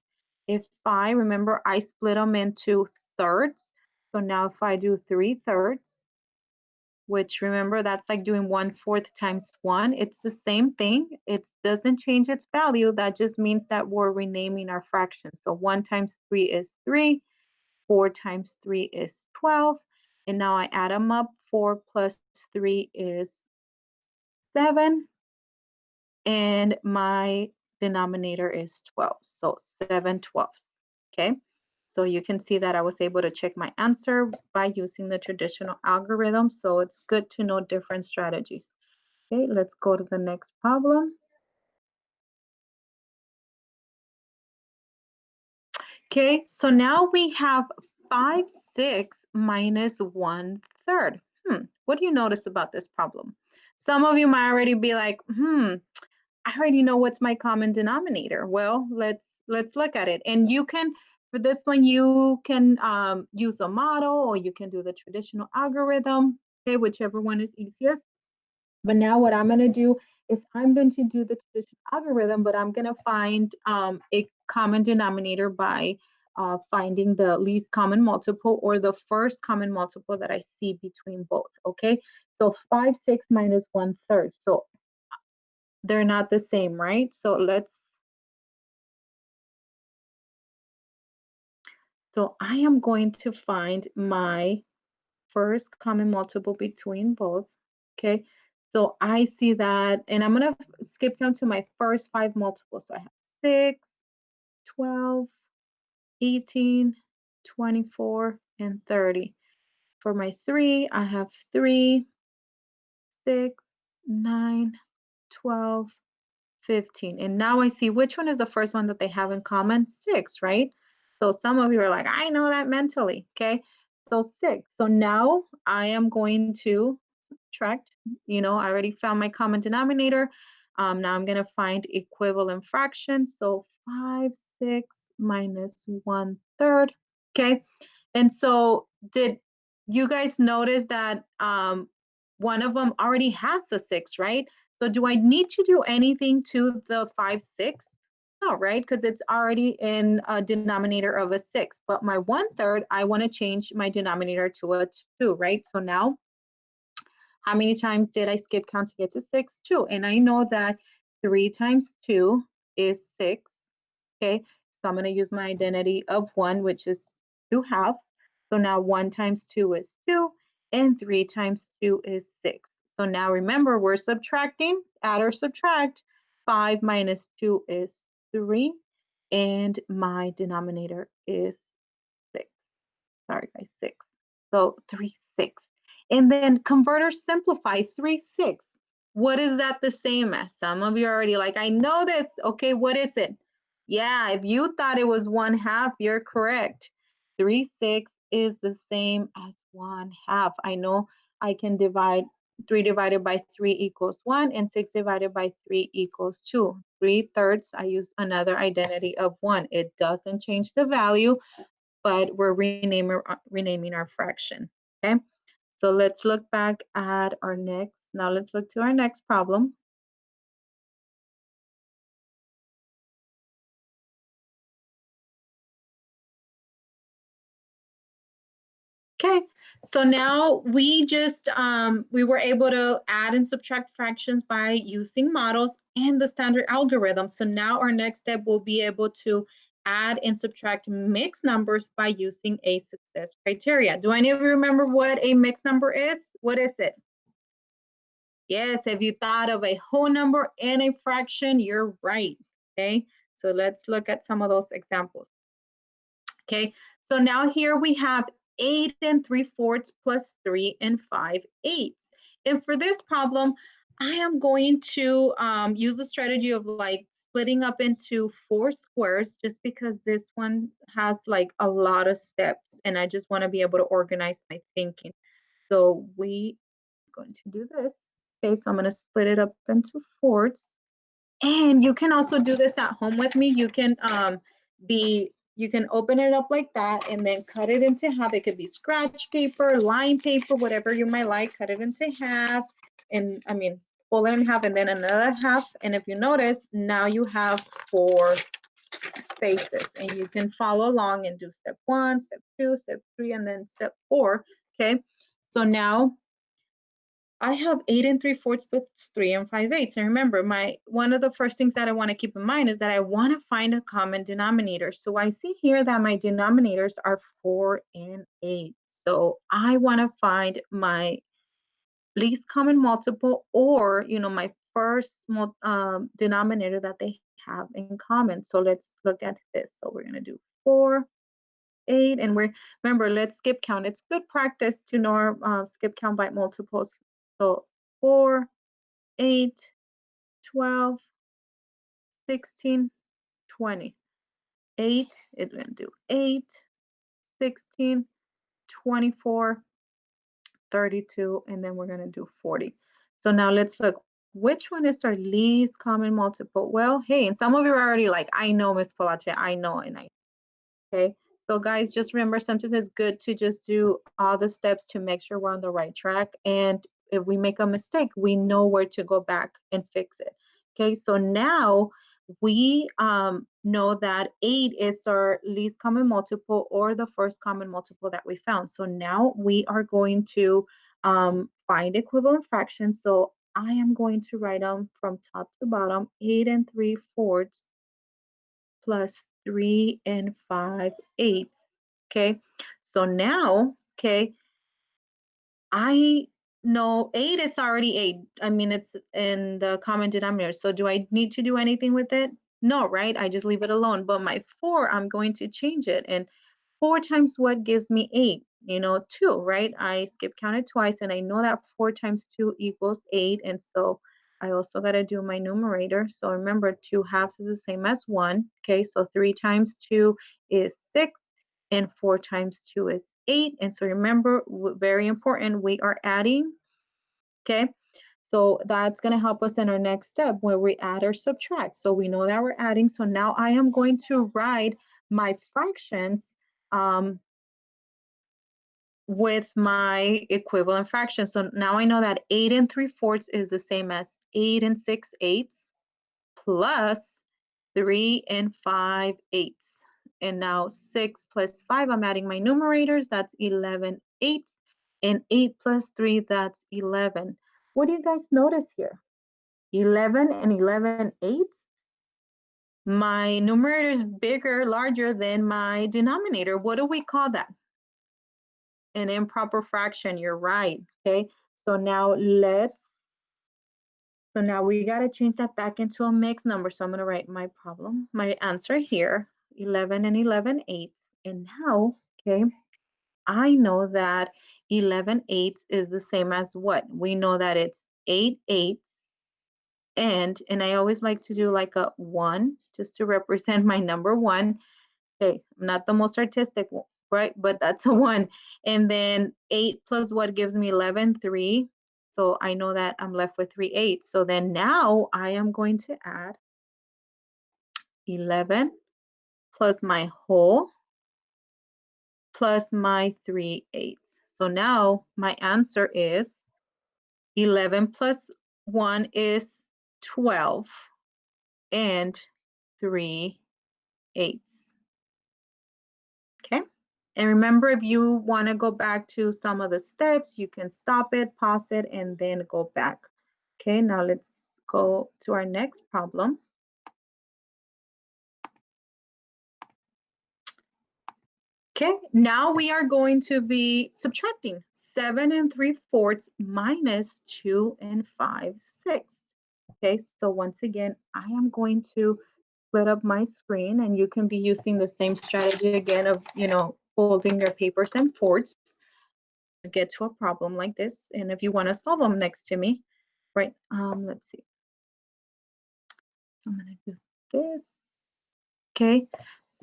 if I remember, I split them into thirds. So now if I do 3/3, which remember, that's like doing 1/4 times 1. It's the same thing. It doesn't change its value. That just means that we're renaming our fraction. So 1 times 3 is 3. 4 times 3 is 12. And now I add them up. 4 plus 3 is 7. And my denominator is 12. So 7/12. Okay. So you can see that I was able to check my answer by using the traditional algorithm. So it's good to know different strategies. Okay, let's go to the next problem. Okay, so now we have 5/6 minus 1/3. What do you notice about this problem? Some of you might already be like, I already know what's my common denominator. Well, let's look at it. And you can, for this one, you can use a model or you can do the traditional algorithm, okay, whichever one is easiest. But now what I'm going to do is I'm going to do the traditional algorithm, but I'm going to find a common denominator by finding the least common multiple or the first common multiple that I see between both, okay? So 5/6 minus 1/3. So they're not the same, right? So I am going to find my first common multiple between both, okay? So I see that, and I'm gonna skip down to my first 5 multiples. So I have 6, 12, 18, 24, and 30. For my 3, I have 3, 6, 9, 12, 15. And now I see which one is the first one that they have in common? 6, right? So some of you are like, I know that mentally, okay? So 6. So now I am going to subtract. I already found my common denominator. Now I'm going to find equivalent fractions. So 5/6 minus 1/3. Okay. And so did you guys notice that one of them already has the 6, right? So do I need to do anything to the 5/6? No, right? Because it's already in a denominator of a 6. But my 1/3, I want to change my denominator to a 2, right? So now, how many times did I skip count to get to 6? 2. And I know that 3 times 2 is 6. Okay, so I'm going to use my identity of 1, which is 2/2. So now 1 times 2 is 2, and 3 times 2 is 6. So now remember, we're subtracting, add or subtract. 5 minus 2 is 3, and my denominator is 6. Sorry, guys, 6. So 3/6. And then convert or simplify 3/6. What is that the same as? Some of you are already like, I know this. Okay, what is it? Yeah, if you thought it was 1/2, you're correct. 3/6 is the same as 1/2. I know I can divide 3 divided by 3 equals 1, and 6 divided by 3 equals 2. 3/3, I use another identity of 1. It doesn't change the value, but we're renaming our fraction, okay? So let's look back at now let's look to our next problem. Okay, so now we just, we were able to add and subtract fractions by using models and the standard algorithm. So now our next step will be able to add and subtract mixed numbers by using a success criteria. Do any of you remember what a mixed number is? What is it? Yes, if you thought of a whole number and a fraction, you're right, okay? So let's look at some of those examples. Okay, so now here we have 8 3/4 plus 3 5/8. And for this problem, I am going to use the strategy of like splitting up into 4 squares just because this one has like a lot of steps and I just want to be able to organize my thinking. So we are going to do this. Okay, so I'm going to split it up into 4s. And you can also do this at home with me. You can you can open it up like that and then cut it into half. It could be scratch paper, line paper, whatever you might like. Cut it into half, and I mean, fold it in half and then another half. And if you notice, now you have 4 spaces, and you can follow along and do step 1, step 2, step 3, and then step 4. Okay, so now I have 8 3/4 with 3 5/8. And remember, one of the first things that I want to keep in mind is that I want to find a common denominator. So I see here that my denominators are 4 and 8. So I want to find my least common multiple, or my first denominator that they have in common. So let's look at this. So we're going to do 4, 8, and remember, let's skip count. It's good practice to know skip count by multiples. So 4, 8, 12, 16, 20. 8, it's going to do 8, 16, 24, 32, and then we're going to do 40. So now let's look. Which one is our least common multiple? Well, hey, and some of you are already like, I know, Miss Polache, I know, and I. Okay, so guys, just remember, sometimes it's good to just do all the steps to make sure we're on the right track. And if we make a mistake, we know where to go back and fix it. Okay, so now we know that 8 is our least common multiple, or the first common multiple that we found. So now we are going to find equivalent fractions. So I am going to write them from top to bottom. 8 3/4 plus 3 5/8. Okay, so now, okay, I know 8 is already 8. I mean, it's in the common denominator. So do I need to do anything with it? No, right? I just leave it alone. But my 4, I'm going to change it. And 4 times what gives me 8? 2, right? I skip counted twice, and I know that 4 times 2 equals 8. And so I also got to do my numerator. So remember, 2 halves is the same as 1. Okay, so 3 times 2 is 6, and 4 times 2 is 8. And so remember, very important, we are adding. Okay, so that's going to help us in our next step where we add or subtract. So we know that we're adding. So now I am going to write my fractions with my equivalent fraction. So now I know that 8 3/4 is the same as 8 6/8 plus 3 5/8. And now 6 plus 5, I'm adding my numerators, that's 11/8. And 8 plus 3, that's 11. What do you guys notice here? 11 and 11/8. My numerator is bigger, larger than my denominator. What do we call that? An improper fraction. You're right. Okay, so now we got to change that back into a mixed number. So I'm going to write my answer here, 11 and 11/8. And now, okay, I know that 11/8 is the same as what? We know that it's 8/8. And I always like to do like a 1 just to represent my number 1. Okay, I'm not the most artistic, right? But that's a 1. And then 8 plus what gives me 11? 3. So I know that I'm left with 3/8. So then now I am going to add 11 plus my whole plus my 3/8. So now my answer is 11 plus 1 is 12 and 3/8. Okay. And remember, if you want to go back to some of the steps, you can stop it, pause it, and then go back. Okay, now let's go to our next problem. Okay, now we are going to be subtracting 7 3/4 minus 2 5/6. Okay, so once again, I am going to split up my screen, and you can be using the same strategy again of, folding your papers and forts to get to a problem like this. And if you want to solve them next to me, right? Let's see. I'm going to do this. Okay,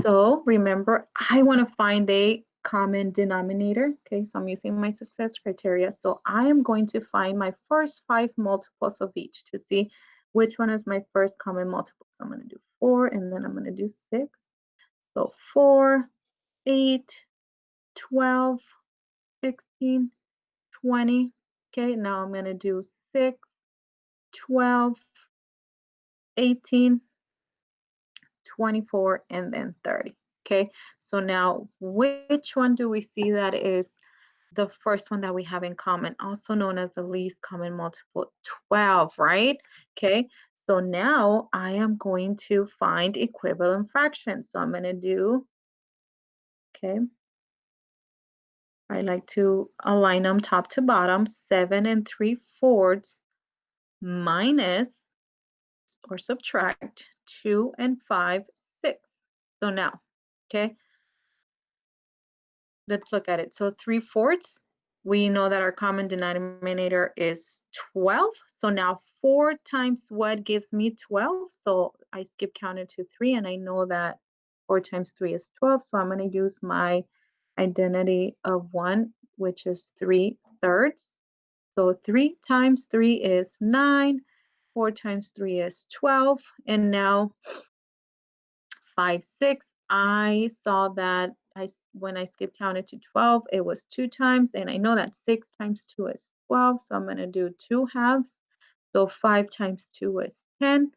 so remember, I want to find a common denominator. Okay, so I'm using my success criteria. So I am going to find my first 5 multiples of each to see which one is my first common multiple. So I'm going to do 4 and then I'm going to do 6. So 4, 8, 12, 16, 20. Okay, now I'm going to do 6, 12, 18, 24, and then 30. Okay, so now which one do we see that is the first one that we have in common, also known as the least common multiple? 12, right? Okay, so now I am going to find equivalent fractions. So I'm going to do, okay, I like to align them top to bottom, 7 3/4 minus or subtract 2 5/6. So now, okay, let's look at it. So 3/4, we know that our common denominator is 12. So now 4 times what gives me 12? So I skip counted to 3 and I know that 4 times 3 is 12. So I'm going to use my identity of 1, which is 3/3. So 3 times 3 is 9. 4 times 3 is 12. And now 5, 6, I saw that when I skip counted to 12, it was 2 times, and I know that 6 times 2 is 12, so I'm going to do 2 halves. So 5 times 2 is 10,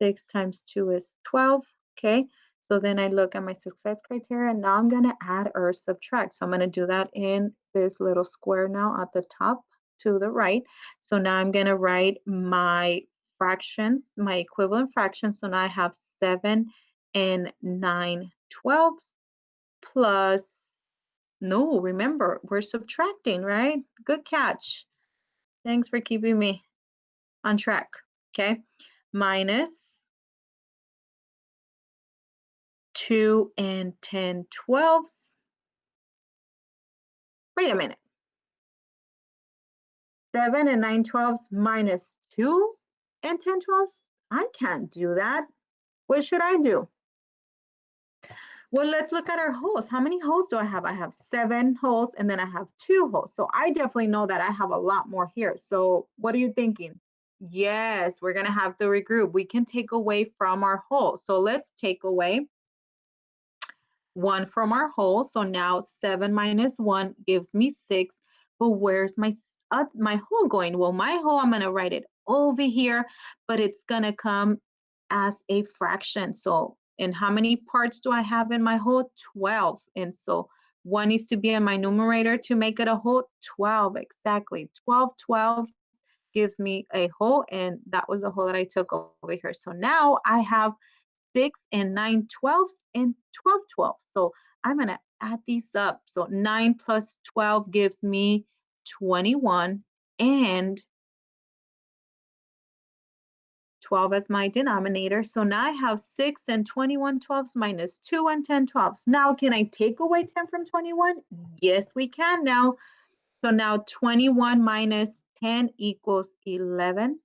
6 times 2 is 12, okay? So then I look at my success criteria, and now I'm going to add or subtract. So I'm going to do that in this little square now at the top to the right. So now I'm going to write my fractions, my equivalent fractions. So now I have 7 9/12 plus, no, remember, we're subtracting, right? Good catch. Thanks for keeping me on track, okay? Minus 2 10/12. Wait a minute. 7 9/12 minus 2 10/12. I can't do that. What should I do? Well, let's look at our holes. How many holes do I have? I have 7 holes and then I have 2 holes. So I definitely know that I have a lot more here. So what are you thinking? Yes, we're going to have to regroup. We can take away from our hole. So let's take away 1 from our hole. So now 7 minus 1 gives me 6. But where's my hole going? Well, my hole, I'm going to write it over here, but it's going to come as a fraction. So, and how many parts do I have in my whole? 12. And so 1 needs to be in my numerator to make it a whole. 12, exactly. 12 gives me a whole, and that was the whole that I took over here. So now I have 6 9/12 and 12/12. So I'm going to add these up. So 9 plus 12 gives me 21, and 12 as my denominator. So now I have 6 21/12 minus 2 10/12. Now, can I take away 10 from 21? Yes, we can now. So now 21 minus 10 equals 11.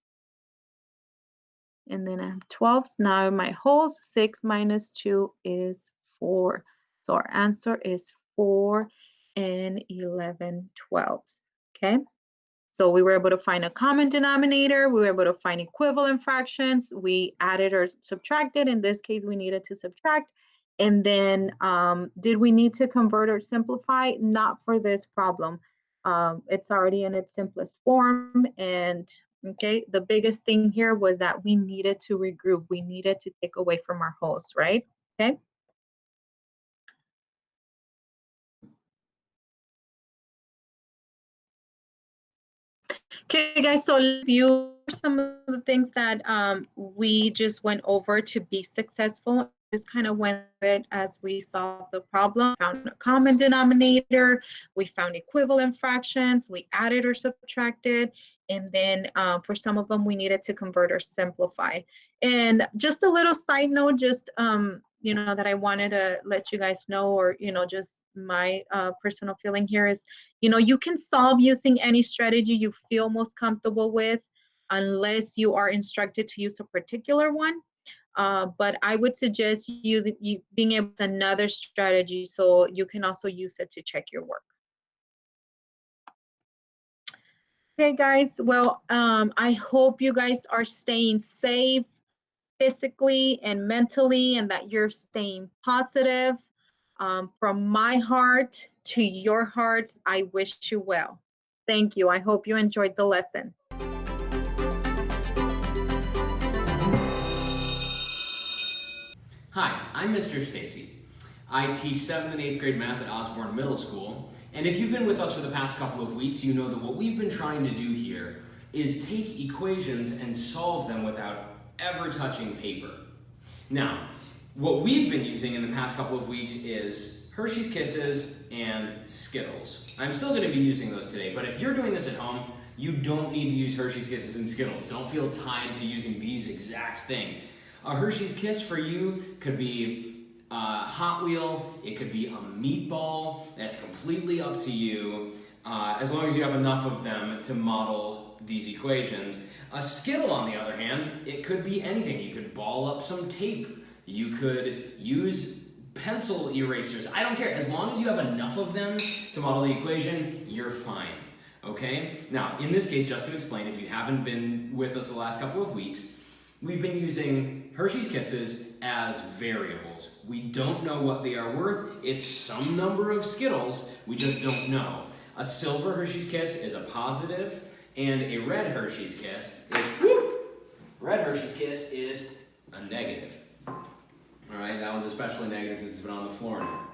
And then I have 12. Now my whole 6 minus 2 is 4. So our answer is 4 11/12. Okay. So we were able to find a common denominator. We were able to find equivalent fractions. We added or subtracted. In this case, we needed to subtract. And then did we need to convert or simplify? Not for this problem. It's already in its simplest form. And okay, the biggest thing here was that we needed to regroup. We needed to take away from our holes, right? Okay. Okay, guys, so review some of the things that we just went over to be successful. Just kind of went through it as we solved the problem, found a common denominator, we found equivalent fractions, we added or subtracted, and then for some of them we needed to convert or simplify. And just a little side note, just you know, that I wanted to let you guys know, or you know, just my personal feeling here is, you know, you can solve using any strategy you feel most comfortable with, unless you are instructed to use a particular one. But I would suggest you being able to another strategy so you can also use it to check your work. Okay, guys. Well, I hope you guys are staying safe physically and mentally, and that you're staying positive. From my heart to your hearts, I wish you well. Thank you. I hope you enjoyed the lesson. Hi, I'm Mr. Stacy. I teach 7th and 8th grade math at Osborne Middle School, and if you've been with us for the past couple of weeks, you know that what we've been trying to do here is take equations and solve them without ever touching paper. Now, what we've been using in the past couple of weeks is Hershey's Kisses and Skittles. I'm still going to be using those today, but if you're doing this at home, you don't need to use Hershey's Kisses and Skittles. Don't feel tied to using these exact things. A Hershey's Kiss for you could be a Hot Wheel, it could be a meatball, that's completely up to you, as long as you have enough of them to model these equations. A Skittle, on the other hand, it could be anything. You could ball up some tape, you could use pencil erasers, I don't care. As long as you have enough of them to model the equation, you're fine, okay? Now, in this case, just to explain, if you haven't been with us the last couple of weeks, we've been using Hershey's Kisses as variables. We don't know what they are worth. It's some number of Skittles, we just don't know. A silver Hershey's Kiss is a positive, and a red Hershey's Kiss is a negative. All right, that one's especially negative since it's been on the floor now.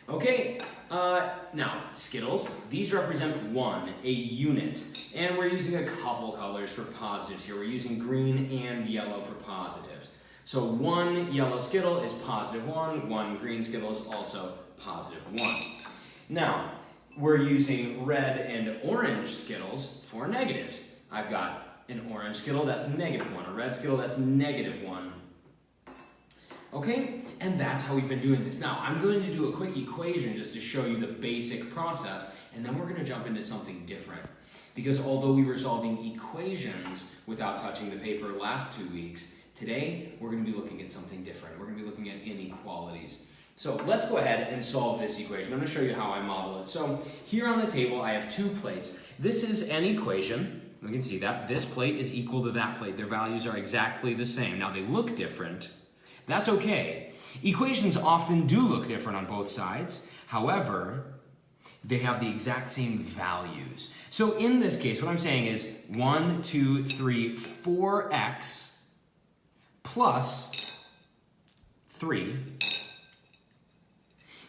Okay, now Skittles, these represent 1, a unit, and we're using a couple colors for positives here. We're using green and yellow for positives. So 1 yellow Skittle is +1, 1 green Skittle is also +1. Now, we're using red and orange Skittles for negatives. I've got an orange Skittle that's -1, a red Skittle that's -1. Okay, and that's how we've been doing this. Now, I'm going to do a quick equation just to show you the basic process, and then we're going to jump into something different. Because although we were solving equations without touching the paper last 2 weeks, today we're going to be looking at something different. We're going to be looking at inequalities. So let's go ahead and solve this equation. I'm going to show you how I model it. So here on the table, I have 2 plates. This is an equation. We can see that this plate is equal to that plate. Their values are exactly the same. Now, they look different. That's okay. Equations often do look different on both sides. However, they have the exact same values. So in this case, what I'm saying is 1, 2, 3, 4x plus 3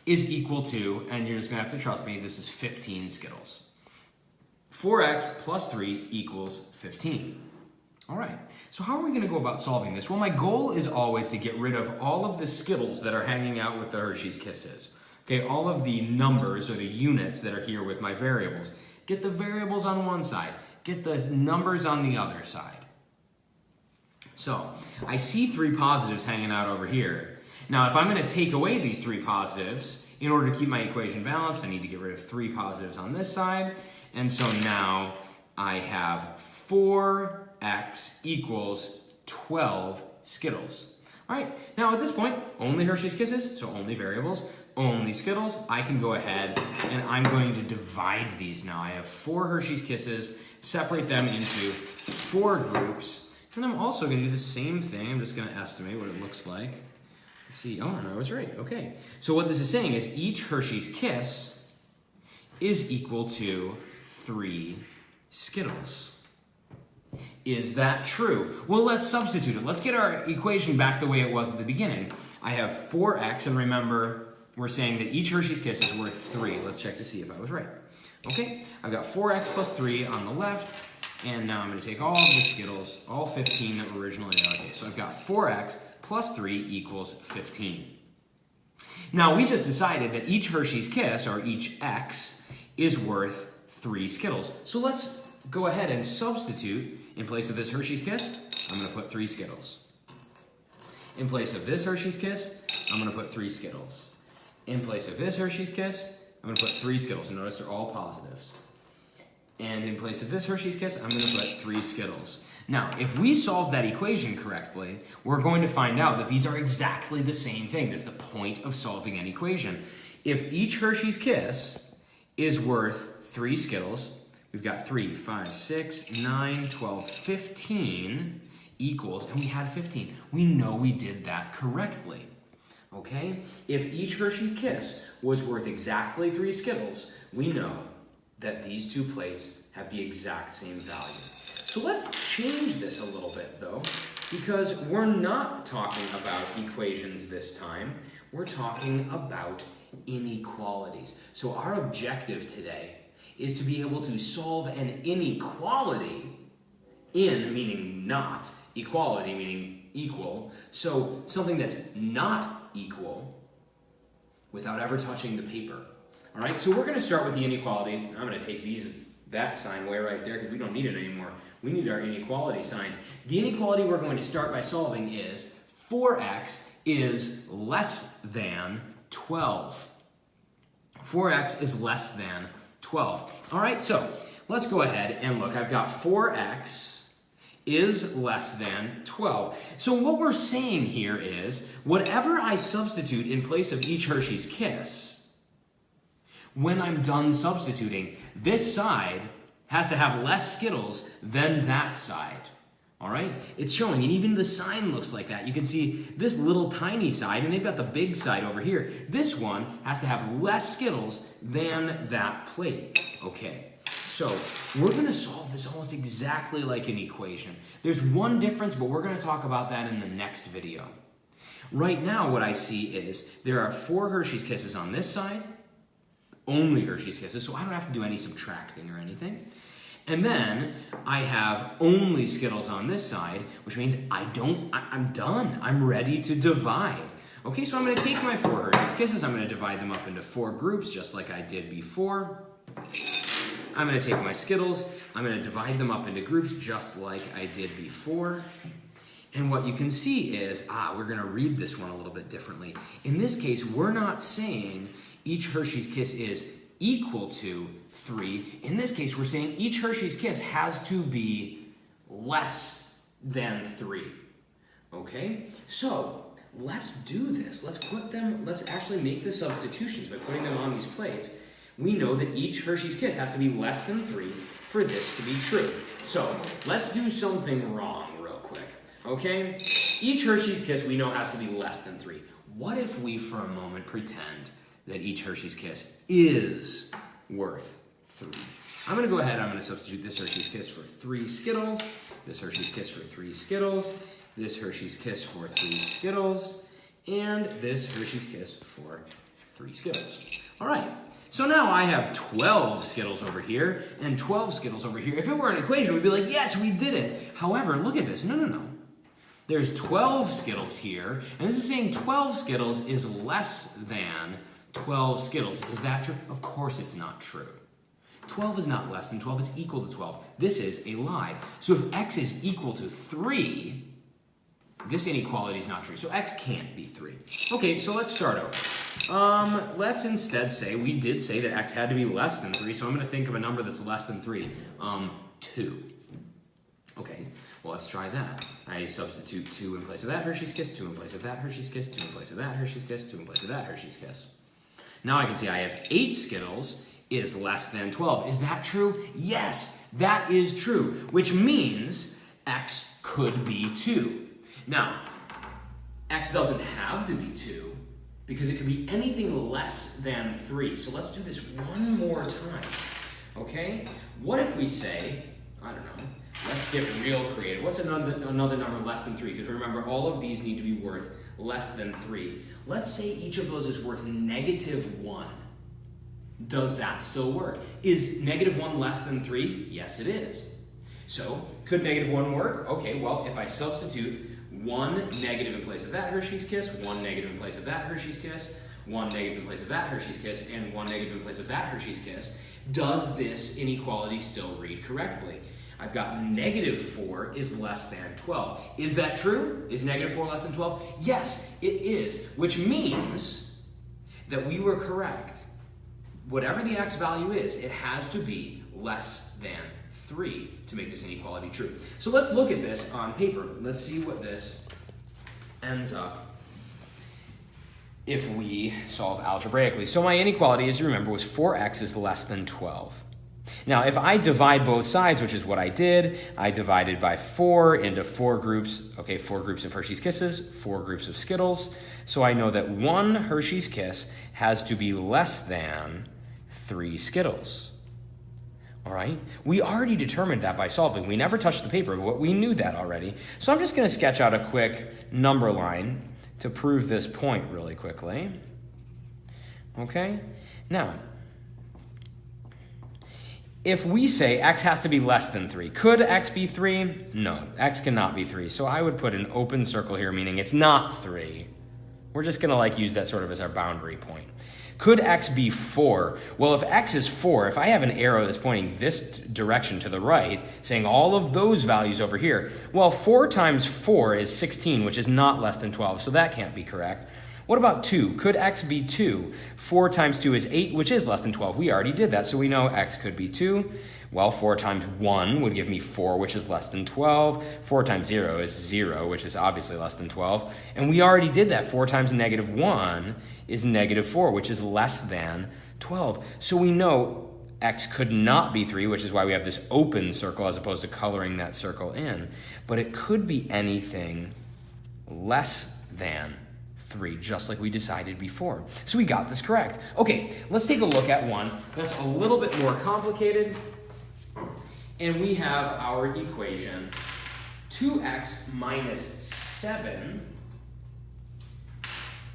is equal to, and you're just going to have to trust me, this is 15 Skittles. 4x plus 3 equals 15. All right, so how are we going to go about solving this? Well, my goal is always to get rid of all of the Skittles that are hanging out with the Hershey's Kisses. Okay, all of the numbers or the units that are here with my variables. Get the variables on one side, get the numbers on the other side. So, I see 3 positives hanging out over here. Now, if I'm going to take away these 3 positives, in order to keep my equation balanced, I need to get rid of 3 positives on this side. And so now I have 4x equals 12 Skittles. All right, now at this point, only Hershey's Kisses, so only variables, only Skittles. I can go ahead and I'm going to divide these now. I have 4 Hershey's Kisses, separate them into 4 groups, and I'm also going to do the same thing. I'm just going to estimate what it looks like. Let's see, oh, no, I was right, okay. So what this is saying is each Hershey's Kiss is equal to 3 Skittles. Is that true? Well, let's substitute it. Let's get our equation back the way it was at the beginning. I have 4x, and remember, we're saying that each Hershey's Kiss is worth 3. Let's check to see if I was right. Okay, I've got 4x plus 3 on the left, and now I'm going to take all of the Skittles, all 15 that were originally allocated. So I've got 4x plus 3 equals 15. Now, we just decided that each Hershey's Kiss, or each x, is worth 3 Skittles. So let's go ahead and substitute. In place of this Hershey's Kiss, I'm going to put 3 Skittles. In place of this Hershey's Kiss, I'm going to put 3 Skittles. In place of this Hershey's Kiss, I'm going to put 3 Skittles. And notice they're all positives. And in place of this Hershey's Kiss, I'm going to put 3 Skittles. Now, if we solve that equation correctly, we're going to find out that these are exactly the same thing. That's the point of solving an equation. If each Hershey's Kiss is worth 3 Skittles, we've got 3, 5, 6, 9, 12, 15 equals, and we had 15. We know we did that correctly, okay? If each Hershey's Kiss was worth exactly 3 Skittles, we know that these two plates have the exact same value. So let's change this a little bit though, because we're not talking about equations this time. We're talking about inequalities. So our objective today is to be able to solve an inequality, in meaning not, equality meaning equal, so something that's not equal without ever touching the paper. All right, so we're going to start with the inequality. I'm going to take that sign way right there because we don't need it anymore. We need our inequality sign. The inequality we're going to start by solving is 4x is less than 12. 4x is less than 12. All right, so let's go ahead and look. I've got 4x is less than 12. So what we're saying here is whatever I substitute in place of each Hershey's Kiss, when I'm done substituting, this side has to have less Skittles than that side. All right? It's showing, and even the sign looks like that. You can see this little tiny side, and they've got the big side over here. This one has to have less Skittles than that plate. Okay, so we're going to solve this almost exactly like an equation. There's one difference, but we're going to talk about that in the next video. Right now, what I see is there are 4 Hershey's Kisses on this side, only Hershey's Kisses, so I don't have to do any subtracting or anything. And then I have only Skittles on this side, which means I'm done. I'm ready to divide. Okay, so I'm going to take my 4 Hershey's Kisses, I'm going to divide them up into 4 groups, just like I did before. I'm going to take my Skittles, I'm going to divide them up into groups, just like I did before. And what you can see is, we're going to read this one a little bit differently. In this case, we're not saying each Hershey's Kiss is equal to 3. In this case, we're saying each Hershey's Kiss has to be less than 3. Okay? So, let's do this. Let's actually make the substitutions by putting them on these plates. We know that each Hershey's Kiss has to be less than 3 for this to be true. So, let's do something wrong real quick. Okay? Each Hershey's Kiss we know has to be less than 3. What if we, for a moment, pretend that each Hershey's Kiss is worth 3? I'm going to go ahead, I'm going to substitute this Hershey's Kiss for 3 Skittles, this Hershey's Kiss for 3 Skittles, this Hershey's Kiss for 3 Skittles, and this Hershey's Kiss for 3 Skittles. All right, so now I have 12 Skittles over here and 12 Skittles over here. If it were an equation, we'd be like, yes, we did it. However, look at this. No. There's 12 Skittles here, and this is saying 12 Skittles is less than 12 Skittles. Is that true? Of course it's not true. 12 is not less than 12, it's equal to 12. This is a lie. So if x is equal to 3, this inequality is not true. So x can't be 3. Okay, so let's start over. Let's instead say, we did say that x had to be less than 3, so I'm going to think of a number that's less than 3. 2. Okay, well let's try that. I substitute 2 in place of that Hershey's Kiss, 2 in place of that Hershey's Kiss, 2 in place of that Hershey's Kiss, 2 in place of that Hershey's Kiss. Now I can see I have 8 Skittles is less than 12. Is that true? Yes, that is true, which means x could be 2. Now, x doesn't have to be 2 because it could be anything less than 3. So let's do this one more time, okay? What if we say, I don't know, let's get real creative. What's another number less than 3? Because remember, all of these need to be worth less than 3. Let's say each of those is worth -1. Does that still work? Is -1 less than 3? Yes, it is. So, could -1 work? Okay, well, if I substitute 1 negative in place of that Hershey's Kiss, 1 negative in place of that Hershey's Kiss, 1 negative in place of that Hershey's Kiss, and 1 negative in place of that Hershey's Kiss, does this inequality still read correctly? I've got -4 is less than 12. Is that true? Is -4 less than 12? Yes, it is, which means that we were correct. Whatever the x value is, it has to be less than 3 to make this inequality true. So let's look at this on paper. Let's see what this ends up if we solve algebraically. So my inequality, as you remember, was 4x is less than 12. Now, if I divide both sides, which is what I did, I divided by 4 into 4 groups. Okay, 4 groups of Hershey's Kisses, 4 groups of Skittles. So I know that 1 Hershey's Kiss has to be less than 3 Skittles. All right, we already determined that by solving. We never touched the paper, but we knew that already. So I'm just going to sketch out a quick number line to prove this point really quickly. Okay, now, if we say x has to be less than 3, could x be 3? No, x cannot be 3. So I would put an open circle here, meaning it's not 3. We're just going to use that sort of as our boundary point. Could x be 4? Well, if x is 4, if I have an arrow that's pointing this direction to the right, saying all of those values over here, well, 4 times 4 is 16, which is not less than 12, so that can't be correct. What about 2? Could x be 2? 4 times 2 is 8, which is less than 12. We already did that, so we know x could be 2. Well, 4 times 1 would give me 4, which is less than 12. 4 times 0 is 0, which is obviously less than 12. And we already did that. 4 times negative 1 is negative 4, which is less than 12. So we know x could not be 3, which is why we have this open circle as opposed to coloring that circle in. But it could be anything less than 3, just like we decided before. So we got this correct. Okay, let's take a look at one that's a little bit more complicated. And we have our equation 2x minus 7.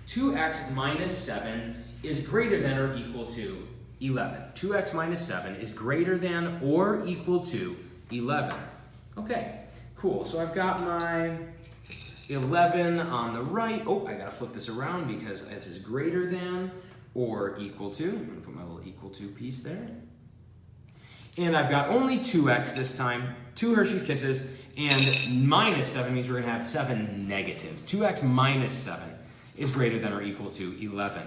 2x minus 7 is greater than or equal to 11. 2x minus 7 is greater than or equal to 11. Okay, cool. So I've got my 11 on the right. Oh, I gotta flip this around because this is greater than or equal to. I'm gonna put my little equal to piece there. And I've got only 2x this time, 2 Hershey's Kisses, and minus 7 means we're gonna have 7 negatives. 2x minus 7 is greater than or equal to 11.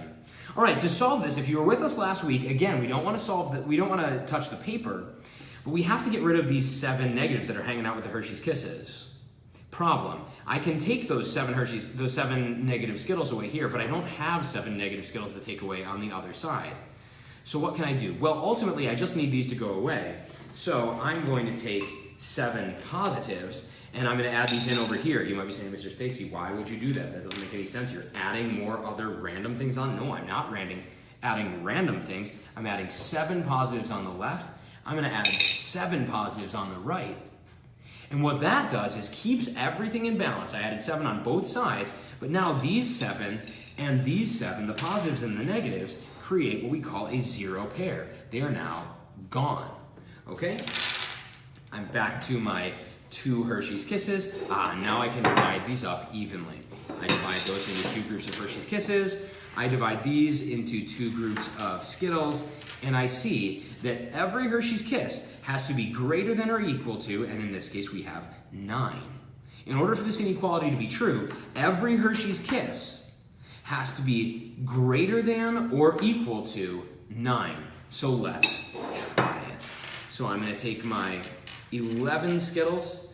All right, to solve this, if you were with us last week, again, we don't wanna solve that, we don't wanna touch the paper, but we have to get rid of these 7 negatives that are hanging out with the Hershey's Kisses. Problem, I can take those 7 negative Skittles away here, but I don't have 7 negative Skittles to take away on the other side. So what can I do? Well, ultimately, I just need these to go away. So I'm going to take 7 positives, and I'm going to add these in over here. You might be saying, Mr. Stacy, why would you do that? That doesn't make any sense. You're adding more other random things on. No, I'm not adding random things. I'm adding 7 positives on the left. I'm going to add 7 positives on the right. And what that does is keeps everything in balance. I added 7 on both sides, but now these 7 and these 7, the positives and the negatives, create what we call a 0 pair. They are now gone. Okay? I'm back to my 2 Hershey's Kisses. Now I can divide these up evenly. I divide those into 2 groups of Hershey's Kisses. I divide these into 2 groups of Skittles, and I see that every Hershey's Kiss has to be greater than or equal to, and in this case we have 9. In order for this inequality to be true, every Hershey's Kiss has to be greater than or equal to 9. So let's try it. So I'm going to take my 11 Skittles,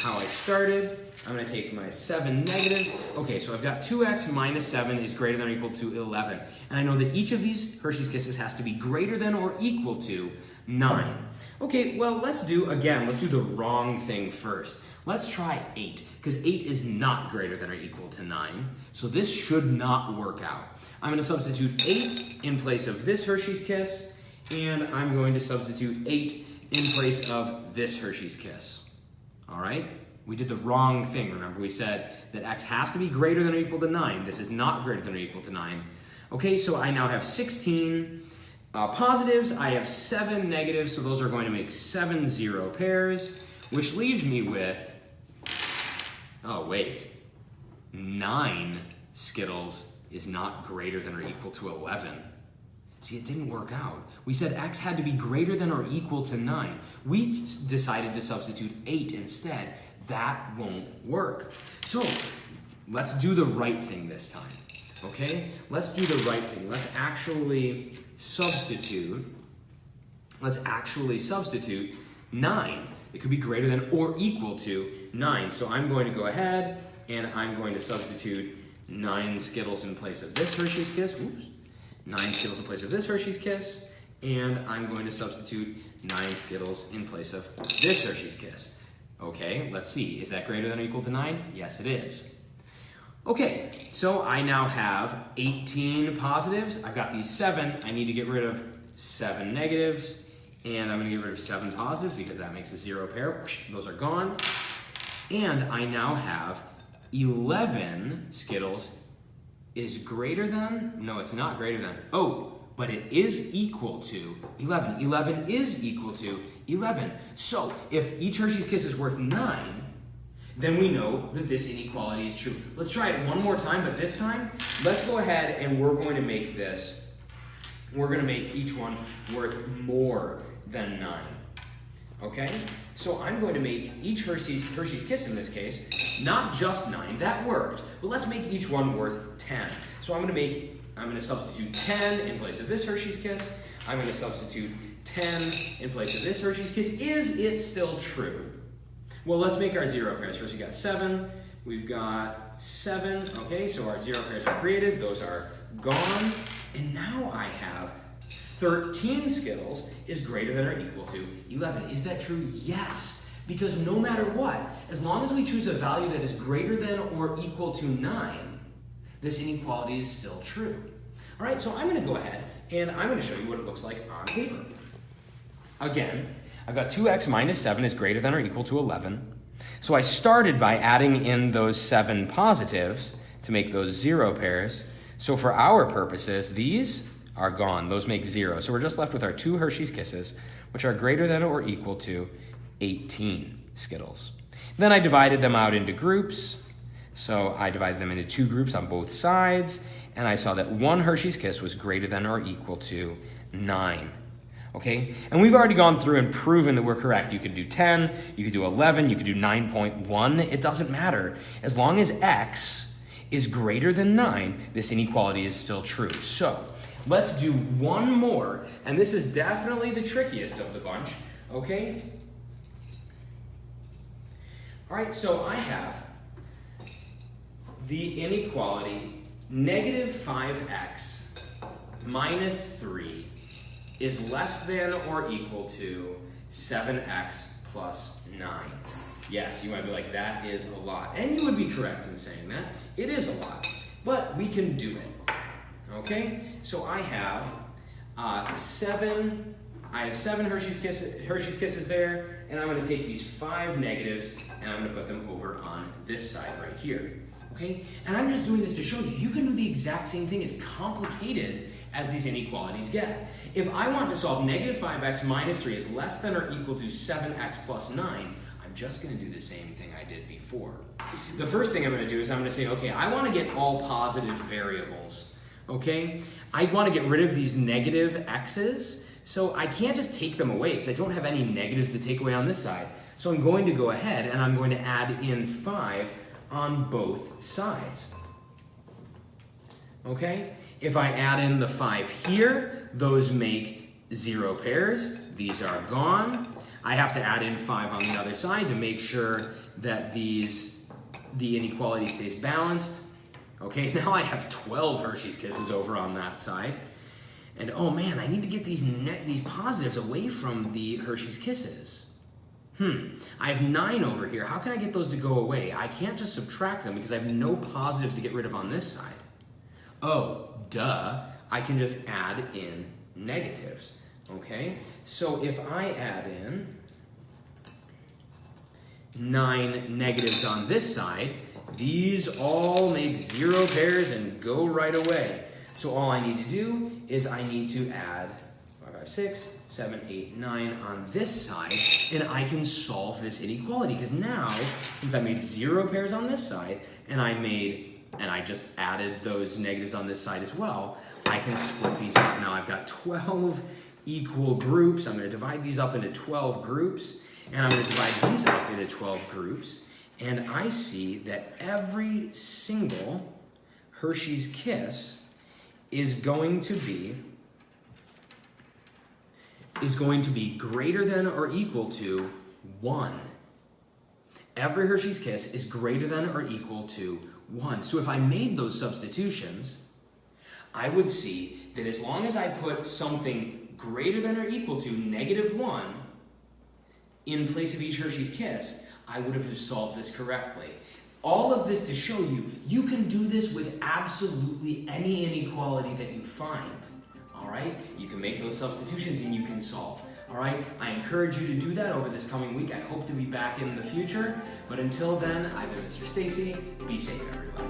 how I started. I'm going to take my 7 negatives. Okay, so I've got 2x minus 7 is greater than or equal to 11. And I know that each of these Hershey's Kisses has to be greater than or equal to 9. Okay, well, let's do the wrong thing first. Let's try 8, because 8 is not greater than or equal to 9, so this should not work out. I'm going to substitute 8 in place of this Hershey's Kiss, and I'm going to substitute 8 in place of this Hershey's Kiss. All right? We did the wrong thing, remember? We said that x has to be greater than or equal to 9. This is not greater than or equal to 9. Okay, so I now have 16 positives. I have 7 negatives, so those are going to make 7 0 pairs, which leaves me with, oh wait, 9 Skittles is not greater than or equal to 11. See, it didn't work out. We said x had to be greater than or equal to 9. We decided to substitute 8 instead. That won't work. So let's do the right thing this time, okay? Let's do the right thing. Let's actually substitute 9. It could be greater than or equal to 9. So I'm going to go ahead and I'm going to substitute 9 Skittles in place of this Hershey's Kiss. Oops. 9 Skittles in place of this Hershey's Kiss. And I'm going to substitute 9 Skittles in place of this Hershey's Kiss. Okay, let's see. Is that greater than or equal to 9? Yes, it is. Okay, so I now have 18 positives. I've got these 7. I need to get rid of 7 negatives. And I'm going to get rid of 7 positives because that makes a 0 pair. Those are gone. And I now have 11 Skittles is greater than? No, it's not greater than. Oh, but it is equal to 11. 11 is equal to 11. So if each Hershey's Kiss is worth 9, then we know that this inequality is true. Let's try it one more time, but this time, let's go ahead and we're going to make this, we're going to make each one worth more than 9. Okay? So I'm going to make each Hershey's Kiss in this case, not just 9, that worked, but let's make each one worth 10. So I'm going to substitute 10 in place of this Hershey's Kiss. I'm going to substitute 10 in place of this Hershey's Kiss. Is it still true? Well, let's make our 0 pairs. First we got 7, we've got 7, okay, so our 0 pairs are created, those are gone, and now I have 13 Skittles is greater than or equal to 11. Is that true? Yes, because no matter what, as long as we choose a value that is greater than or equal to 9, this inequality is still true. All right, so I'm going to go ahead and I'm going to show you what it looks like on paper. Again, I've got 2x minus 7 is greater than or equal to 11. So I started by adding in those 7 positives to make those 0 pairs. So for our purposes, these are gone. Those make 0. So we're just left with our 2 Hershey's Kisses, which are greater than or equal to 18 Skittles. Then I divided them out into groups. So I divided them into 2 groups on both sides, and I saw that 1 Hershey's Kiss was greater than or equal to 9. Okay, and we've already gone through and proven that we're correct. You could do 10, you could do 11, you could do 9.1. It doesn't matter. As long as x is greater than 9, this inequality is still true. So let's do one more, and this is definitely the trickiest of the bunch. Okay? All right, so I have the inequality negative 5x minus 3 is less than or equal to 7x plus 9. Yes, you might be like, that is a lot. And you would be correct in saying that. It is a lot, but we can do it. Okay, so I have 7 Hershey's Kisses there, and I'm going to take these 5 negatives and I'm going to put them over on this side right here. Okay, and I'm just doing this to show you, you can do the exact same thing, as complicated as these inequalities get. If I want to solve negative 5x minus 3 is less than or equal to 7x plus 9, I'm just going to do the same thing I did before. The first thing I'm going to do is I'm going to say, okay, I want to get all positive variables. Okay, I want to get rid of these negative x's, so I can't just take them away because I don't have any negatives to take away on this side. So I'm going to go ahead and I'm going to add in 5 on both sides. Okay, if I add in the 5 here, those make 0 pairs. These are gone. I have to add in 5 on the other side to make sure that the inequality stays balanced. Okay, now I have 12 Hershey's Kisses over on that side. And oh man, I need to get these positives away from the Hershey's Kisses. I have 9 over here. How can I get those to go away? I can't just subtract them because I have no positives to get rid of on this side. Oh, duh. I can just add in negatives. Okay, so if I add in 9 negatives on this side, these all make 0 pairs and go right away. So all I need to do is I need to add 5, 5, 6, 7, 8, 9 on this side, and I can solve this inequality. Because now, since I made 0 pairs on this side, and I just added those negatives on this side as well, I can split these up. Now I've got 12 equal groups. I'm going to divide these up into 12 groups, and I'm going to divide these up into 12 groups, and I see that every single Hershey's Kiss is going to be is going to be greater than or equal to 1. Every Hershey's Kiss is greater than or equal to 1. So if I made those substitutions, I would see that as long as I put something greater than or equal to -1 in place of each Hershey's Kiss, I would have solved this correctly. All of this to show you, you can do this with absolutely any inequality that you find. All right? You can make those substitutions and you can solve. All right? I encourage you to do that over this coming week. I hope to be back in the future. But until then, I've been Mr. Stacy. Be safe, everybody.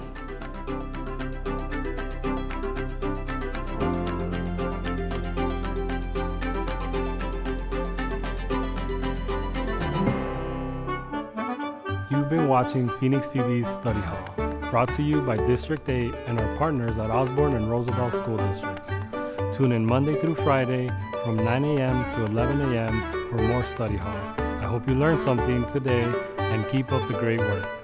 You've been watching Phoenix TV's Study Hall, brought to you by District 8 and our partners at Osborne and Roosevelt School Districts. Tune in Monday through Friday from 9 a.m. to 11 a.m. for more Study Hall. I hope you learned something today and keep up the great work.